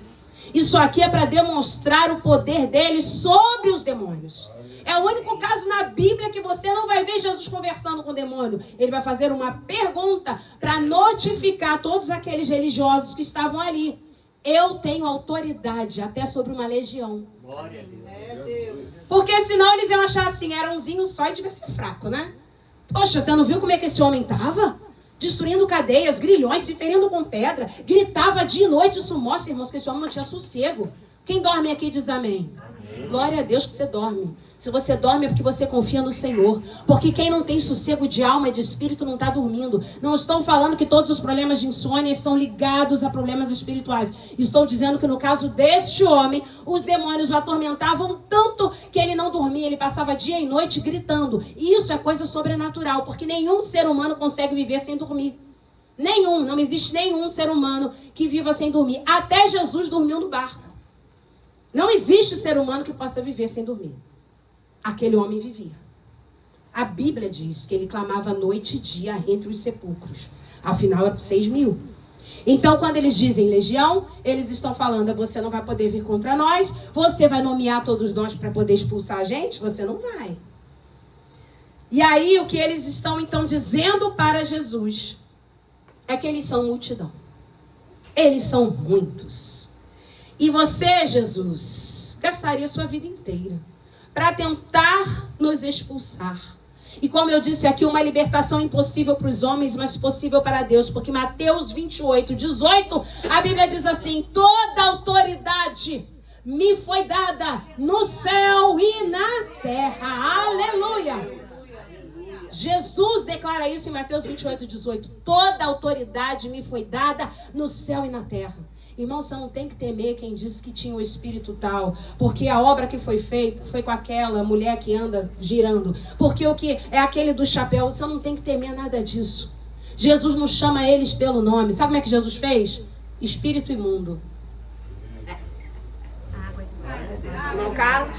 Isso aqui é para demonstrar o poder dele sobre os demônios. É o único caso na Bíblia que você não vai ver Jesus conversando com o demônio. Ele vai fazer uma pergunta para notificar todos aqueles religiosos que estavam ali. Eu tenho autoridade até sobre uma legião. Glória a Deus. Porque senão eles iam achar assim, era umzinho só e devia ser fraco, né? Poxa, você não viu como é que esse homem estava? Destruindo cadeias, grilhões, se ferindo com pedra. Gritava dia e noite. Isso mostra, irmãos, que esse homem não tinha sossego. Quem dorme aqui diz amém. Glória a Deus que você dorme. Se você dorme é porque você confia no Senhor. Porque quem não tem sossego de alma e de espírito não está dormindo. Não estou falando que todos os problemas de insônia estão ligados a problemas espirituais. Estou dizendo que no caso deste homem, os demônios o atormentavam tanto que ele não dormia. Ele passava dia e noite gritando. E isso é coisa sobrenatural. Porque nenhum ser humano consegue viver sem dormir. Nenhum. Não existe nenhum ser humano que viva sem dormir. Até Jesus dormiu no barco. Não existe ser humano que possa viver sem dormir. Aquele homem vivia. A Bíblia diz que ele clamava noite e dia entre os sepulcros. Afinal, era 6.000. Então, quando eles dizem legião, eles estão falando, você não vai poder vir contra nós, você vai nomear todos nós para poder expulsar a gente? Você não vai. E aí, o que eles estão, então, dizendo para Jesus é que eles são multidão. Eles são muitos. E você, Jesus, gastaria sua vida inteira para tentar nos expulsar. E como eu disse aqui, uma libertação impossível para os homens, mas possível para Deus. Porque Mateus 28, 18, a Bíblia diz assim, toda autoridade me foi dada no céu e na terra. Aleluia! Jesus declara isso em Mateus 28, 18. Toda autoridade me foi dada no céu e na terra. Irmão, você não tem que temer quem disse que tinha o espírito tal. Porque a obra que foi feita foi com aquela mulher que anda girando. Porque o que é aquele do chapéu, você não tem que temer nada disso. Jesus não chama eles pelo nome. Sabe como é que Jesus fez? Espírito imundo. Irmão Carlos?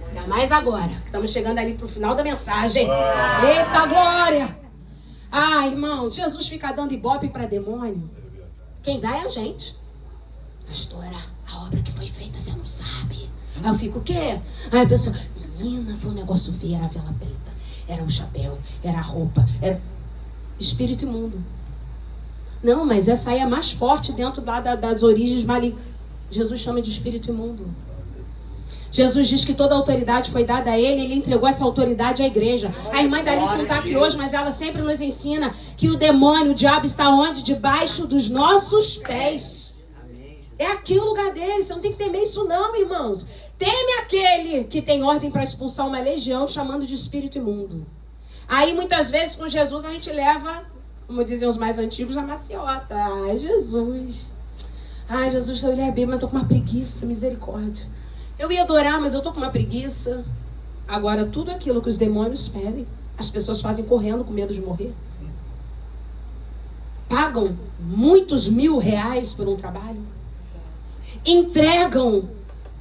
Ainda mais agora, que estamos chegando ali para o final da mensagem. Eita glória! Ah, irmãos, Jesus fica dando ibope para demônio. Quem dá é a gente. Pastora, a obra que foi feita você não sabe. Aí eu fico, o quê? Aí a pessoa, menina, foi um negócio feio, era a vela preta, era o chapéu, era a roupa, era espírito imundo. Não, mas essa aí é mais forte dentro lá das origens malignas. Jesus chama de espírito imundo. Jesus diz que toda a autoridade foi dada a ele entregou essa autoridade à igreja. A irmã Dalice não está aqui hoje, mas ela sempre nos ensina que o demônio, o diabo está onde? Debaixo dos nossos pés. É aqui o lugar dele. Você não tem que temer isso não, irmãos. Teme aquele que tem ordem para expulsar uma legião, chamando de espírito imundo. Aí, muitas vezes, com Jesus, a gente leva, como diziam os mais antigos, a maciota. Ai, Jesus. Ai, Jesus, eu olhei a Bíblia, mas eu tô com uma preguiça, misericórdia. Eu ia adorar, mas eu tô com uma preguiça. Agora, tudo aquilo que os demônios pedem, as pessoas fazem correndo com medo de morrer. Pagam muitos R$1.000 por um trabalho. Entregam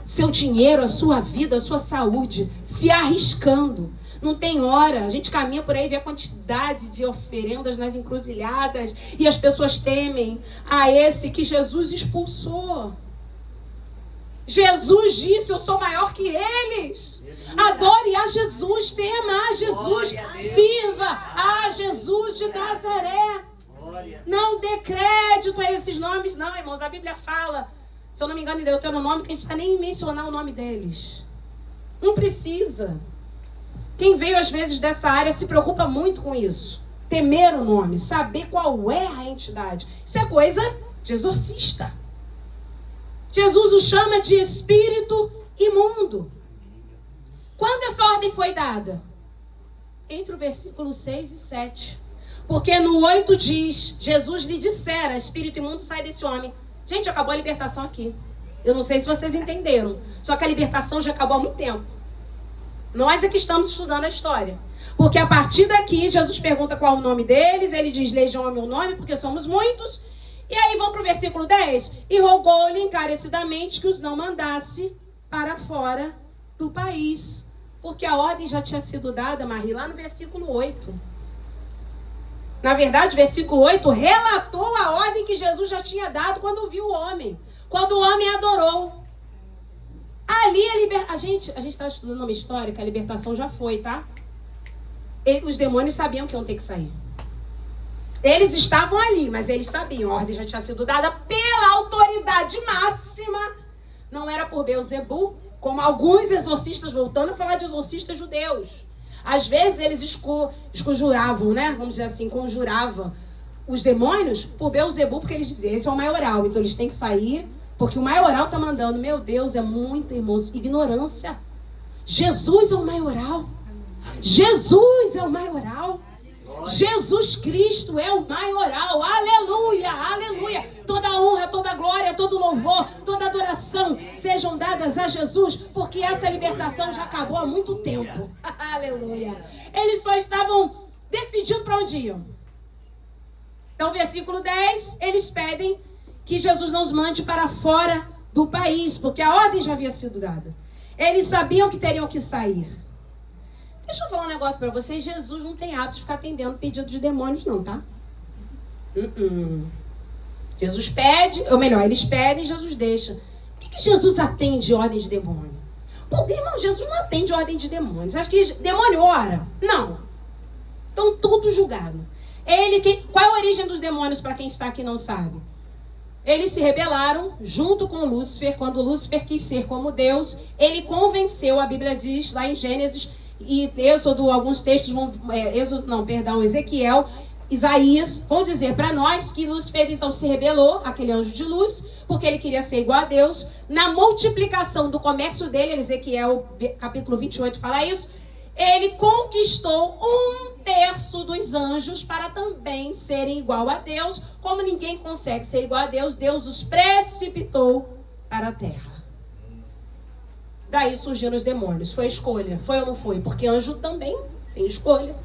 seu dinheiro, a sua vida, a sua saúde, se arriscando. Não tem hora. A gente caminha por aí e vê a quantidade de oferendas nas encruzilhadas e as pessoas temem a esse que Jesus expulsou. Jesus disse, eu sou maior que eles. Adore a Jesus, tema a Jesus, sirva a Jesus de Nazaré. Não dê crédito a esses nomes, não, irmãos. A Bíblia fala, se eu não me engano, em Deuteronômio, que a gente não precisa nem mencionar o nome deles. Não precisa. Quem veio, às vezes, dessa área se preocupa muito com isso. Temer o nome, saber qual é a entidade. Isso é coisa de exorcista. Jesus o chama de espírito imundo. Quando essa ordem foi dada? Entre o versículo 6 e 7. Porque no 8 diz, Jesus lhe dissera, espírito imundo, sai desse homem. Gente, acabou a libertação aqui. Eu não sei se vocês entenderam. Só que a libertação já acabou há muito tempo. Nós é que estamos estudando a história. Porque a partir daqui, Jesus pergunta qual é o nome deles. Ele diz, legião é meu nome, porque somos muitos. E aí vamos para o versículo 10. E rogou-lhe encarecidamente que os não mandasse para fora do país. Porque a ordem já tinha sido dada, Marie, lá no versículo 8. Na verdade, o versículo 8 relatou a ordem que Jesus já tinha dado quando viu o homem. Quando o homem adorou. Ali a gente está estudando uma história que a libertação já foi, tá? Os demônios sabiam que iam ter que sair. Eles estavam ali, mas eles sabiam. A ordem já tinha sido dada pela autoridade máxima. Não era por Beelzebu, como alguns exorcistas, voltando a falar de exorcistas judeus. Às vezes eles esconjuravam, né? Vamos dizer assim, conjuravam os demônios por Beelzebu, porque eles diziam, esse é o maioral, então eles têm que sair, porque o maioral está mandando. Meu Deus, é muito, irmãos, ignorância. Jesus é o maioral. Jesus é o maioral. Jesus Cristo é o maioral. Aleluia, aleluia. Toda honra, toda glória, todo louvor, toda adoração sejam dadas a Jesus, porque essa libertação já acabou há muito tempo. Aleluia. Eles só estavam decidindo para onde iam. Então, versículo 10, eles pedem que Jesus não os mande para fora do país, porque a ordem já havia sido dada. Eles sabiam que teriam que sair. Deixa eu falar um negócio para vocês. Jesus não tem hábito de ficar atendendo pedido de demônios, não, tá? Jesus pede, ou melhor, eles pedem e Jesus deixa. Por que Jesus atende ordem de demônio? Pô, irmão, Jesus não atende ordem de demônios. Acho que demônio ora? Não. Estão todos julgados. Qual é a origem dos demônios, para quem está aqui e não sabe? Eles se rebelaram junto com Lúcifer. Quando Lúcifer quis ser como Deus, ele convenceu, a Bíblia diz lá em Gênesis e Êxodo, alguns textos vão, Ezequiel, Isaías, vão dizer para nós que Lúcifer então se rebelou, aquele anjo de luz, porque ele queria ser igual a Deus. Na multiplicação do comércio dele, Ezequiel capítulo 28 fala isso, ele conquistou 1/3 dos anjos para também serem igual a Deus. Como ninguém consegue ser igual a Deus, Deus os precipitou para a terra. Daí surgiram os demônios. Foi escolha, foi ou não foi? Porque anjo também tem escolha.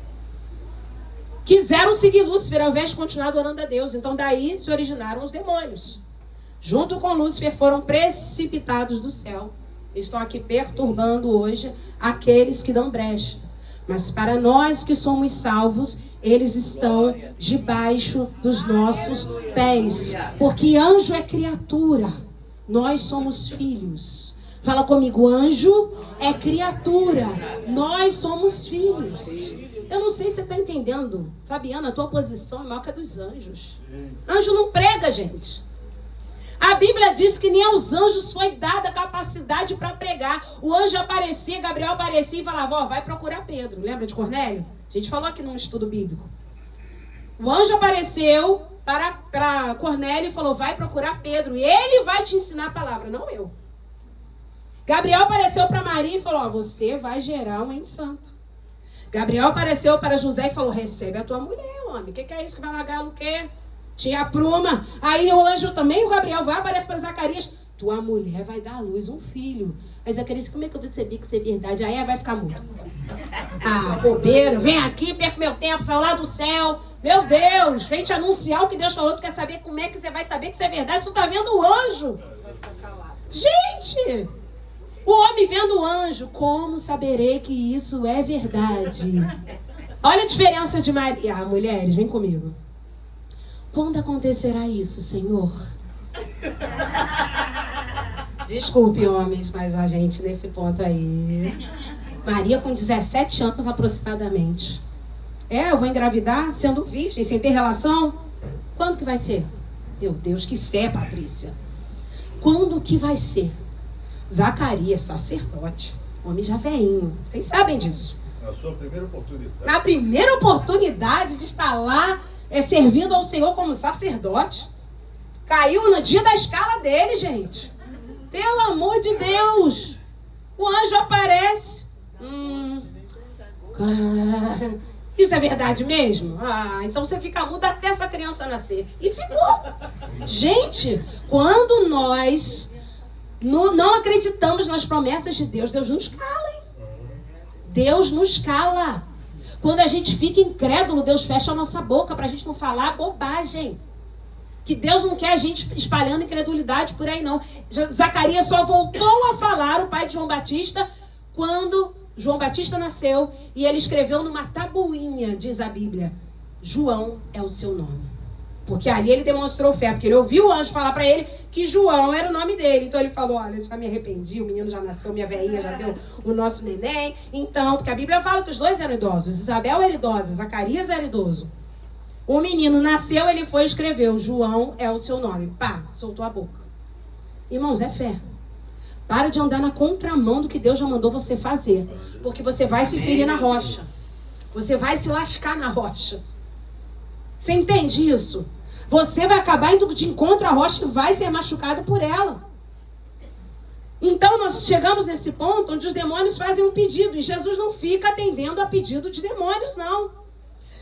Quiseram seguir Lúcifer ao invés de continuar adorando a Deus. Então daí se originaram os demônios. Junto com Lúcifer foram precipitados do céu. Estão aqui perturbando hoje aqueles que dão brecha. Mas para nós que somos salvos, eles estão debaixo dos nossos pés. Porque anjo é criatura. Nós somos filhos. Fala comigo, anjo é criatura. Nós somos filhos. Eu não sei se você está entendendo. Fabiana, a tua posição é maior que a dos anjos. Anjo não prega, gente. A Bíblia diz que nem aos anjos foi dada a capacidade para pregar. O anjo aparecia, Gabriel aparecia e falava, ó, vai procurar Pedro. Lembra de Cornélio? A gente falou aqui num estudo bíblico. O anjo apareceu, para Cornélio e falou, vai procurar Pedro, e ele vai te ensinar a palavra, não eu. Gabriel apareceu para Maria e falou, você vai gerar um ente santo. Gabriel apareceu para José e falou, recebe a tua mulher, homem. O que é isso que vai largar no quê? Tia Pruma. Aí o anjo também, o Gabriel, vai aparecer para Zacarias. Tua mulher vai dar à luz um filho. Aí Zacarias, como é que eu vou saber que isso é verdade? Aí ela vai ficar muda. Ah, bobeira, vem aqui, perco meu tempo, saiu lá do céu. Meu Deus, vem te anunciar o que Deus falou. Tu quer saber como é que você vai saber que isso é verdade? Tu tá vendo o anjo. Gente, o homem vendo o anjo, como saberei que isso é verdade? Olha a diferença de Maria. Ah, mulheres, vem comigo. Quando acontecerá isso, Senhor? Desculpe, homens, mas a gente nesse ponto aí... Maria com 17 anos aproximadamente. Eu vou engravidar sendo virgem, sem ter relação? Quando que vai ser? Meu Deus, que fé, Patrícia. Quando que vai ser? Zacarias, sacerdote, homem já velhinho. Vocês sabem disso. Na sua primeira oportunidade. Na primeira oportunidade de estar lá, servindo ao Senhor como sacerdote. Caiu no dia da escala dele, gente. Pelo amor de Deus. O anjo aparece. Isso é verdade mesmo? Então você fica muda até essa criança nascer. E ficou. Gente, quando nós não acreditamos nas promessas de Deus, Deus nos cala, hein? Deus nos cala. Quando a gente fica incrédulo, Deus fecha a nossa boca pra gente não falar bobagem. Que Deus não quer a gente espalhando incredulidade por aí, não. Zacarias só voltou a falar, o pai de João Batista, quando João Batista nasceu e ele escreveu numa tabuinha, diz a Bíblia, João é o seu nome. Porque ali ele demonstrou fé, porque ele ouviu o anjo falar para ele que João era o nome dele. Então ele falou, olha, já me arrependi, o menino já nasceu, minha velhinha já deu o nosso neném. Então, porque a Bíblia fala que os dois eram idosos. Isabel era idosa, Zacarias era idoso. O menino nasceu, ele foi e escreveu, João é o seu nome. Pá, soltou a boca. Irmãos, é fé. Para de andar na contramão do que Deus já mandou você fazer. Porque você vai se ferir na rocha. Você vai se lascar na rocha. Você entende isso? Você vai acabar indo de encontro à rocha e vai ser machucado por ela. Então nós chegamos nesse ponto onde os demônios fazem um pedido. E Jesus não fica atendendo a pedido de demônios, não.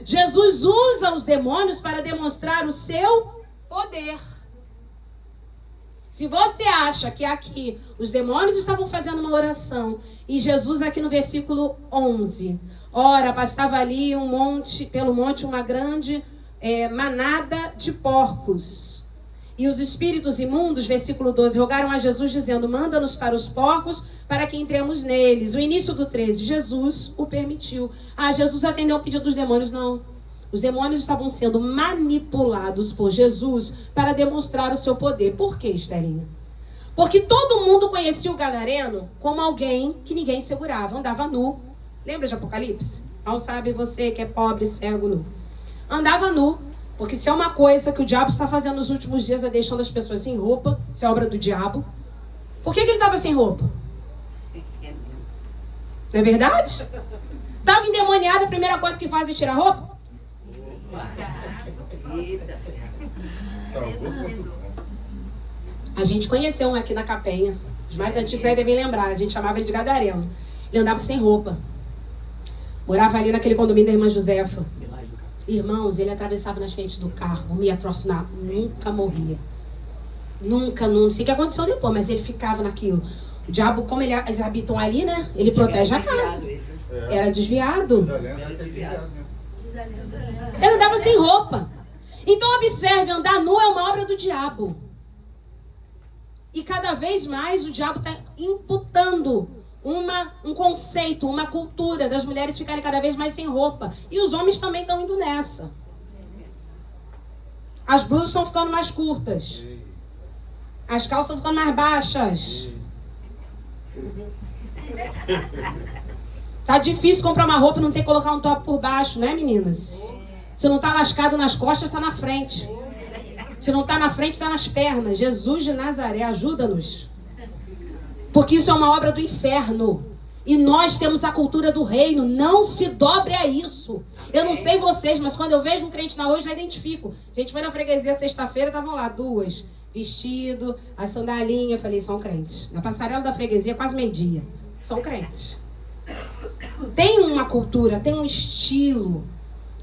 Jesus usa os demônios para demonstrar o seu poder. Se você acha que aqui os demônios estavam fazendo uma oração e Jesus aqui no versículo 11, ora, pastava ali pelo monte uma grande manada de porcos. E os espíritos imundos, versículo 12, rogaram a Jesus dizendo, manda-nos para os porcos para que entremos neles. O início do 13, Jesus o permitiu. Jesus atendeu ao pedido dos demônios? Não. Os demônios estavam sendo manipulados por Jesus para demonstrar o seu poder. Por quê, Estelinha? Porque todo mundo conhecia o gadareno como alguém que ninguém segurava, andava nu. Lembra de Apocalipse? Mal sabe você que é pobre, cego, nu. Andava nu, porque se é uma coisa que o diabo está fazendo nos últimos dias é deixando as pessoas sem roupa, isso é obra do diabo. Por que ele estava sem roupa? Não é verdade? Estava endemoniado, a primeira coisa que faz é tirar a roupa? A gente conheceu um aqui na Capenha. Os mais antigos aí devem lembrar. A gente chamava ele de gadareno. Ele andava sem roupa. Morava ali naquele condomínio da irmã Josefa. Irmãos, ele atravessava nas frentes do carro. Não ia troço nada. Nunca morria. Nunca, não sei o que aconteceu depois, mas ele ficava naquilo. O diabo, como eles habitam ali, né? Ele protege a casa. Era desviado. Ele andava sem roupa. Então observe, andar nu é uma obra do diabo. E cada vez mais o diabo está imputando um conceito, uma cultura das mulheres ficarem cada vez mais sem roupa. E os homens também estão indo nessa. As blusas estão ficando mais curtas. As calças estão ficando mais baixas. Tá difícil comprar uma roupa e não ter que colocar um top por baixo, né, meninas? Se não tá lascado nas costas, tá na frente. Se não tá na frente, tá nas pernas. Jesus de Nazaré, ajuda-nos. Porque isso é uma obra do inferno. E nós temos a cultura do reino. Não se dobre a isso. Eu não sei vocês, mas quando eu vejo um crente na rua, eu já identifico. A gente foi na freguesia sexta-feira, estavam lá duas. Vestido, a sandalinha. Eu falei, são crentes. Na passarela da freguesia, quase meio-dia. São crentes. Tem uma cultura, tem um estilo.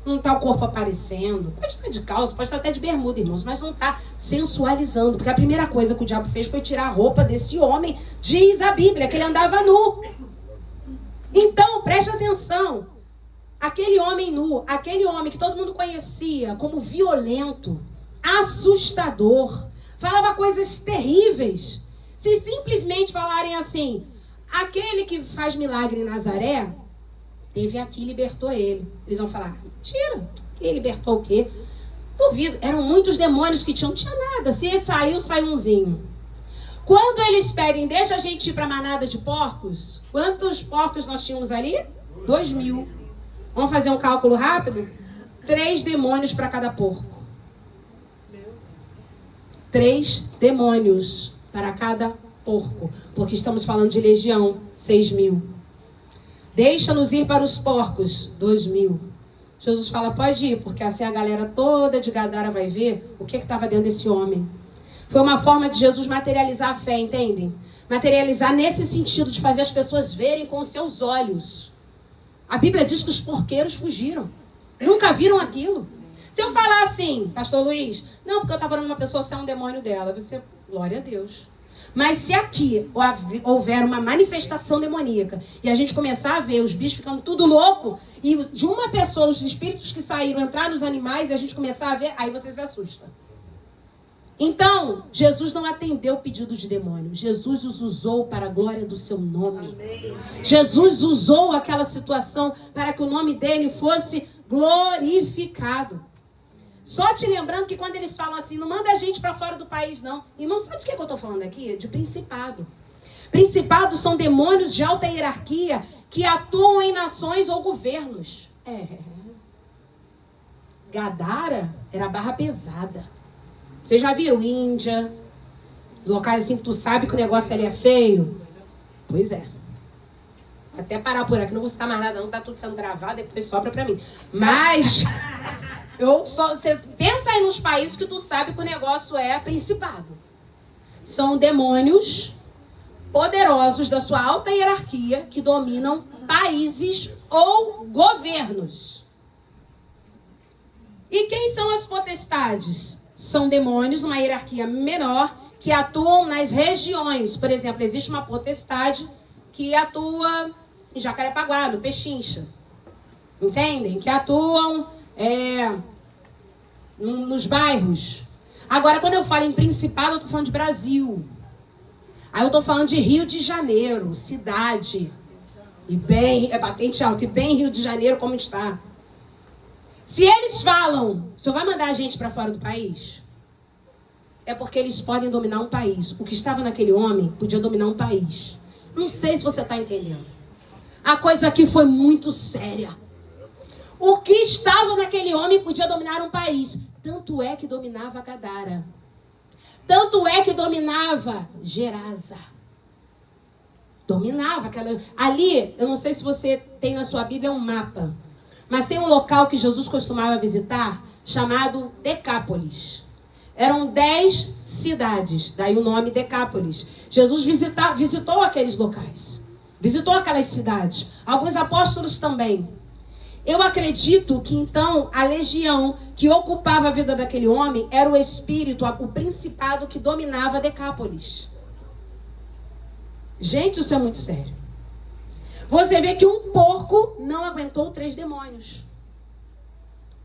Não está o corpo aparecendo. Pode estar de calça, pode estar até de bermuda, irmãos. Mas não está sensualizando. Porque a primeira coisa que o diabo fez foi tirar a roupa desse homem. Diz a Bíblia que ele andava nu. Então, preste atenção. Aquele homem nu, aquele homem que todo mundo conhecia como violento, assustador, falava coisas terríveis. Se simplesmente falarem assim, aquele que faz milagre em Nazaré, teve aqui e libertou ele. Eles vão falar, mentira, quem libertou o quê? Duvido, eram muitos demônios que tinham, não tinha nada. Se saiu, saiu umzinho. Quando eles pedem, deixa a gente ir para a manada de porcos, quantos porcos nós tínhamos ali? 2.000. Vamos fazer um cálculo rápido? 3 demônios para cada porco. 3 demônios para cada porco. Porque estamos falando de legião, 6.000. Deixa-nos ir para os porcos, 2.000. Jesus fala, pode ir, porque assim a galera toda de Gadara vai ver o que estava dentro desse homem. Foi uma forma de Jesus materializar a fé, entendem? Materializar nesse sentido de fazer as pessoas verem com os seus olhos. A Bíblia diz que os porqueiros fugiram. Nunca viram aquilo. Se eu falar assim, pastor Luiz, não, porque eu estava falando uma pessoa ser um demônio dela, você, glória a Deus. Mas se aqui houver uma manifestação demoníaca e a gente começar a ver os bichos ficando tudo louco e de uma pessoa, os espíritos que saíram, entrar nos animais e a gente começar a ver, aí você se assusta. Então, Jesus não atendeu o pedido de demônio. Jesus os usou para a glória do seu nome. Amém. Jesus usou aquela situação para que o nome dele fosse glorificado. Só te lembrando que quando eles falam assim, não manda a gente para fora do país, não. Irmão, sabe de que eu estou falando aqui? De principado. Principados são demônios de alta hierarquia que atuam em nações ou governos. Gadara era barra pesada. Vocês já viram Índia? Locais assim que tu sabe que o negócio ali é feio? Pois é. Até parar por aqui, não vou citar mais nada, não tá tudo sendo gravado, depois sobra pra mim. Mas, você pensa aí nos países que tu sabe que o negócio é principado. São demônios poderosos da sua alta hierarquia que dominam países ou governos. E quem são as potestades? São demônios, uma hierarquia menor, que atuam nas regiões. Por exemplo, existe uma potestade que atua em Jacarepaguá, no Pechincha. Entendem? Que atuam nos bairros. Agora, quando eu falo em principado, eu estou falando de Brasil. Aí eu estou falando de Rio de Janeiro, cidade. E bem, patente alta, e bem Rio de Janeiro como está. Se eles falam, o senhor vai mandar a gente para fora do país? É porque eles podem dominar um país. O que estava naquele homem podia dominar um país. Não sei se você está entendendo. A coisa aqui foi muito séria. O que estava naquele homem podia dominar um país. Tanto é que dominava Gadara. Tanto é que dominava Gerasa. Dominava aquela... Ali, eu não sei se você tem na sua Bíblia um mapa. Mas tem um local que Jesus costumava visitar, chamado Decápolis. Eram 10 cidades, daí o nome Decápolis. Jesus visitou aqueles locais. Visitou aquelas cidades. Alguns apóstolos também. Eu acredito que então a legião que ocupava a vida daquele homem era o espírito, o principado que dominava Decápolis. Gente, isso é muito sério. Você vê que um porco não aguentou 3 demônios.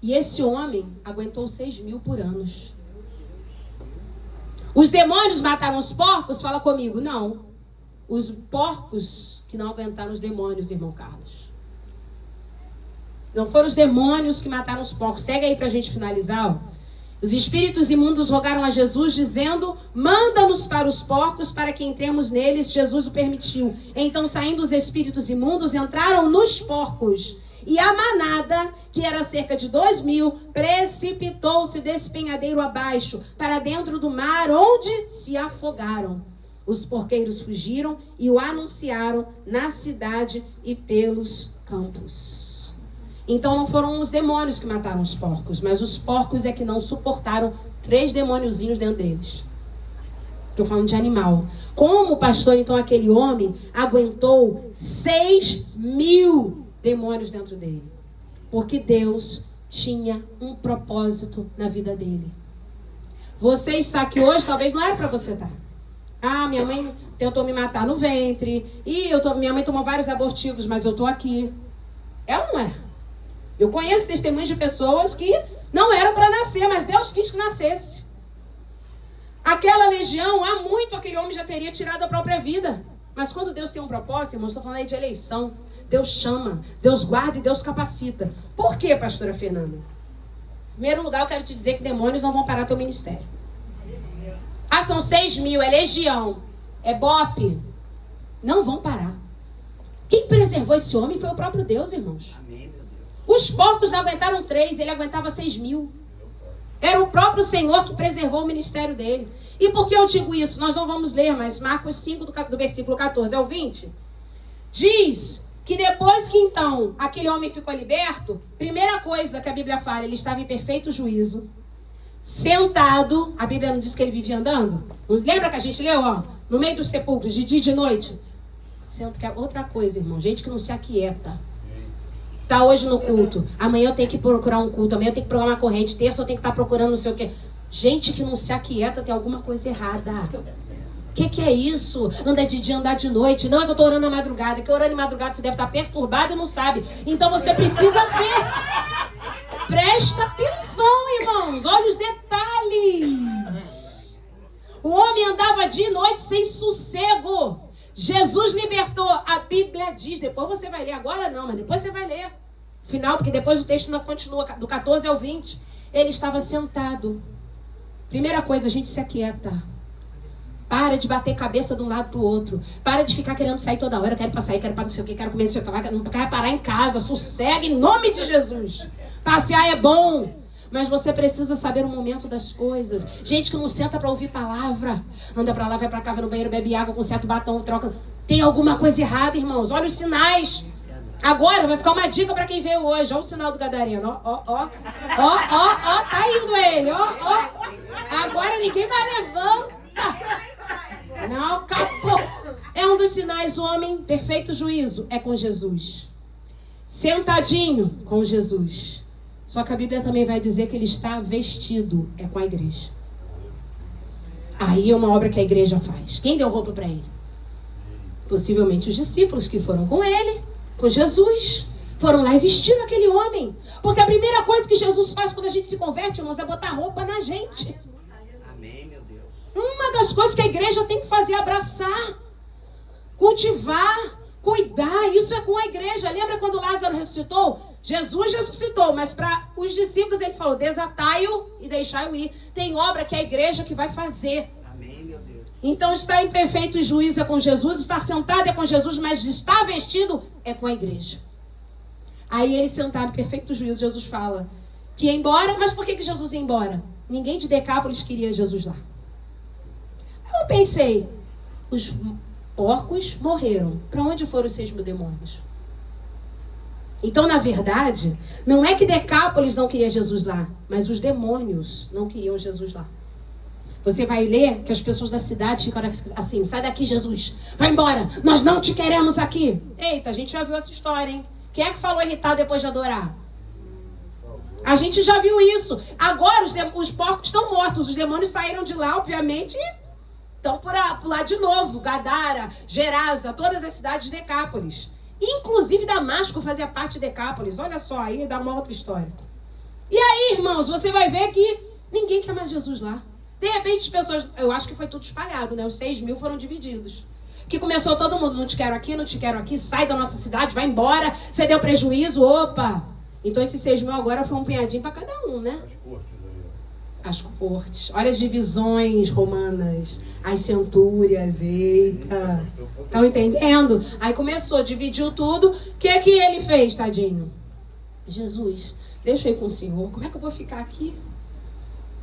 E esse homem aguentou 6.000 por anos. Os demônios mataram os porcos? Fala comigo. Não. Os porcos que não aguentaram os demônios, irmão Carlos. Não foram os demônios que mataram os porcos. Segue aí pra gente finalizar, ó. Os espíritos imundos rogaram a Jesus, dizendo, manda-nos para os porcos para que entremos neles. Jesus o permitiu. Então, saindo os espíritos imundos, entraram nos porcos. E a manada, que era cerca de 2.000, precipitou-se desse penhadeiro abaixo, para dentro do mar, onde se afogaram. Os porqueiros fugiram e o anunciaram na cidade e pelos campos. Então não foram os demônios que mataram os porcos, mas os porcos é que não suportaram 3 demôniozinhos dentro deles. Estou falando de animal. Como, pastor, então aquele homem aguentou 6.000 demônios dentro dele? Porque Deus tinha um propósito na vida dele. Você está aqui hoje, talvez não era para você estar. Ah, minha mãe tentou me matar no ventre. Minha mãe tomou vários abortivos, mas eu estou aqui. É ou não é? Eu conheço testemunhos de pessoas que não eram para nascer, mas Deus quis que nascesse. Aquela legião, há muito aquele homem já teria tirado a própria vida. Mas quando Deus tem um propósito, irmãos, estou falando aí de eleição. Deus chama, Deus guarda e Deus capacita. Por quê, pastora Fernanda? Em primeiro lugar, eu quero te dizer que demônios não vão parar teu ministério. Ah, são 6.000, é legião, é bope. Não vão parar. Quem preservou esse homem foi o próprio Deus, irmãos. Amém, meu Deus. Os porcos não aguentaram 3, ele aguentava 6.000. Era o próprio Senhor que preservou o ministério dele. E por que eu digo isso? Nós não vamos ler, mas Marcos 5, do versículo 14 ao 20, diz que depois que então aquele homem ficou liberto, primeira coisa que a Bíblia fala, ele estava em perfeito juízo, sentado. A Bíblia não diz que ele vivia andando? Lembra que a gente leu, ó, no meio dos sepulcros, de dia e de noite? Outra coisa, irmão, gente que não se aquieta. Tá hoje no culto, amanhã eu tenho que procurar um culto, amanhã eu tenho que procurar uma corrente, terça eu tenho que estar procurando não sei o quê. Gente que não se aquieta tem alguma coisa errada. O que é isso? Anda de dia, andar de noite. Não é que eu estou orando na madrugada, que orando de madrugada você deve estar perturbado e não sabe. Então você precisa ver. Presta atenção, irmãos. Olha os detalhes. O homem andava dia e noite sem sossego. Jesus libertou. A Bíblia diz, depois você vai ler, agora não, mas depois você vai ler. Final, porque depois o texto não continua, do 14 ao 20. Ele estava sentado. Primeira coisa, a gente se aquieta. Para de bater cabeça de um lado pro outro. Para de ficar querendo sair toda hora. Quero para sair, quero para não sei o que, quero comer não sei o que lá. Não quero parar em casa. Sossega em nome de Jesus. Passear é bom. Mas você precisa saber o momento das coisas. Gente que não senta para ouvir palavra. Anda para lá, vai para cá, vai no banheiro, bebe água com certo batom, troca. Tem alguma coisa errada, irmãos. Olha os sinais. Agora vai ficar uma dica para quem veio hoje. Olha o sinal do gadareno. Ó. Tá indo ele. Ó. Agora ninguém vai levantar. Não, acabou. É um dos sinais, o homem, perfeito juízo, é com Jesus. Sentadinho com Jesus. Só que a Bíblia também vai dizer que ele está vestido, é com a igreja. Aí é uma obra que a igreja faz. Quem deu roupa para ele? Possivelmente os discípulos que foram com ele, com Jesus. Foram lá e vestiram aquele homem. Porque a primeira coisa que Jesus faz quando a gente se converte, irmãos, é botar roupa na gente. Uma das coisas que a igreja tem que fazer é abraçar, cultivar, cuidar. Isso é com a igreja. Lembra quando Lázaro ressuscitou? Jesus ressuscitou, mas para os discípulos ele falou, desatai-o e deixai-o ir. Tem obra que é a igreja que vai fazer. Amém, meu Deus. Então estar em perfeito juízo é com Jesus, estar sentado é com Jesus, mas estar vestido é com a igreja. Aí ele sentado em perfeito juízo, Jesus fala que ia embora. Mas por que Jesus ia embora? Ninguém de Decápolis queria Jesus lá. Eu pensei, os porcos morreram. Para onde foram os 6.000 demônios? Então, na verdade, não é que Decápolis não queria Jesus lá, mas os demônios não queriam Jesus lá. Você vai ler que as pessoas da cidade ficaram assim, sai daqui, Jesus, vai embora, nós não te queremos aqui. Eita, a gente já viu essa história, hein? Quem é que falou irritado depois de adorar? A gente já viu isso. Agora os porcos estão mortos, os demônios saíram de lá, obviamente, e estão por lá de novo. Gadara, Gerasa, todas as cidades de Decápolis. Inclusive Damasco fazia parte de Decápolis. Olha só, aí dá uma outra história. E aí, irmãos, você vai ver que ninguém quer mais Jesus lá. De repente as pessoas, eu acho que foi tudo espalhado, né? Os 6.000 foram divididos. Que começou todo mundo, não te quero aqui, sai da nossa cidade, vai embora, você deu prejuízo, opa. Então esses 6.000 agora foi um punhadinho para cada um, né? As cortes. Olha as divisões romanas, as centúrias, eita. Estão entendendo? Aí começou, dividiu tudo. O que é que ele fez, tadinho? Jesus, deixa eu ir com o Senhor. Como é que eu vou ficar aqui?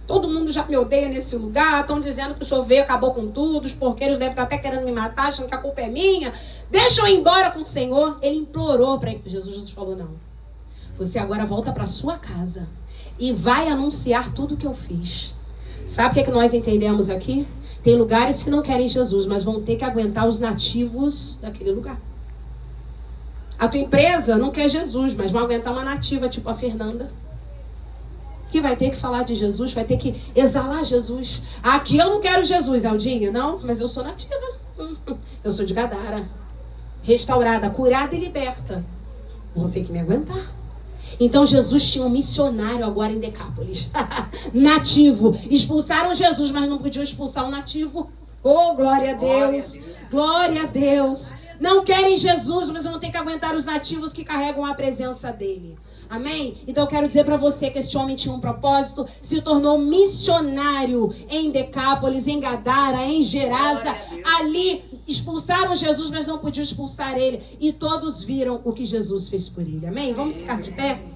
Todo mundo já me odeia nesse lugar. Estão dizendo que o senhor veio, acabou com tudo. Os porqueiros devem estar até querendo me matar, achando que a culpa é minha. Deixa eu ir embora com o Senhor. Ele implorou para Jesus. Jesus falou, não. Você agora volta para sua casa e vai anunciar tudo o que eu fiz. Sabe o que nós entendemos aqui? Tem lugares que não querem Jesus, mas vão ter que aguentar os nativos daquele lugar. A tua empresa não quer Jesus, mas vão aguentar uma nativa, tipo a Fernanda, que vai ter que falar de Jesus, vai ter que exalar Jesus. Aqui eu não quero Jesus, Aldinha. Não, mas eu sou nativa. Eu sou de Gadara. Restaurada, curada e liberta. Vão ter que me aguentar. Então Jesus tinha um missionário agora em Decápolis. Nativo. Expulsaram Jesus, mas não podiam expulsar um nativo. Oh, glória a Deus. Glória a Deus. Não querem Jesus, mas vão ter que aguentar os nativos que carregam a presença dele. Amém? Então eu quero dizer para você que este homem tinha um propósito, se tornou missionário em Decápolis, em Gadara, em Gerasa. Ali expulsaram Jesus, mas não podiam expulsar ele. E todos viram o que Jesus fez por ele. Amém? Vamos ficar de pé?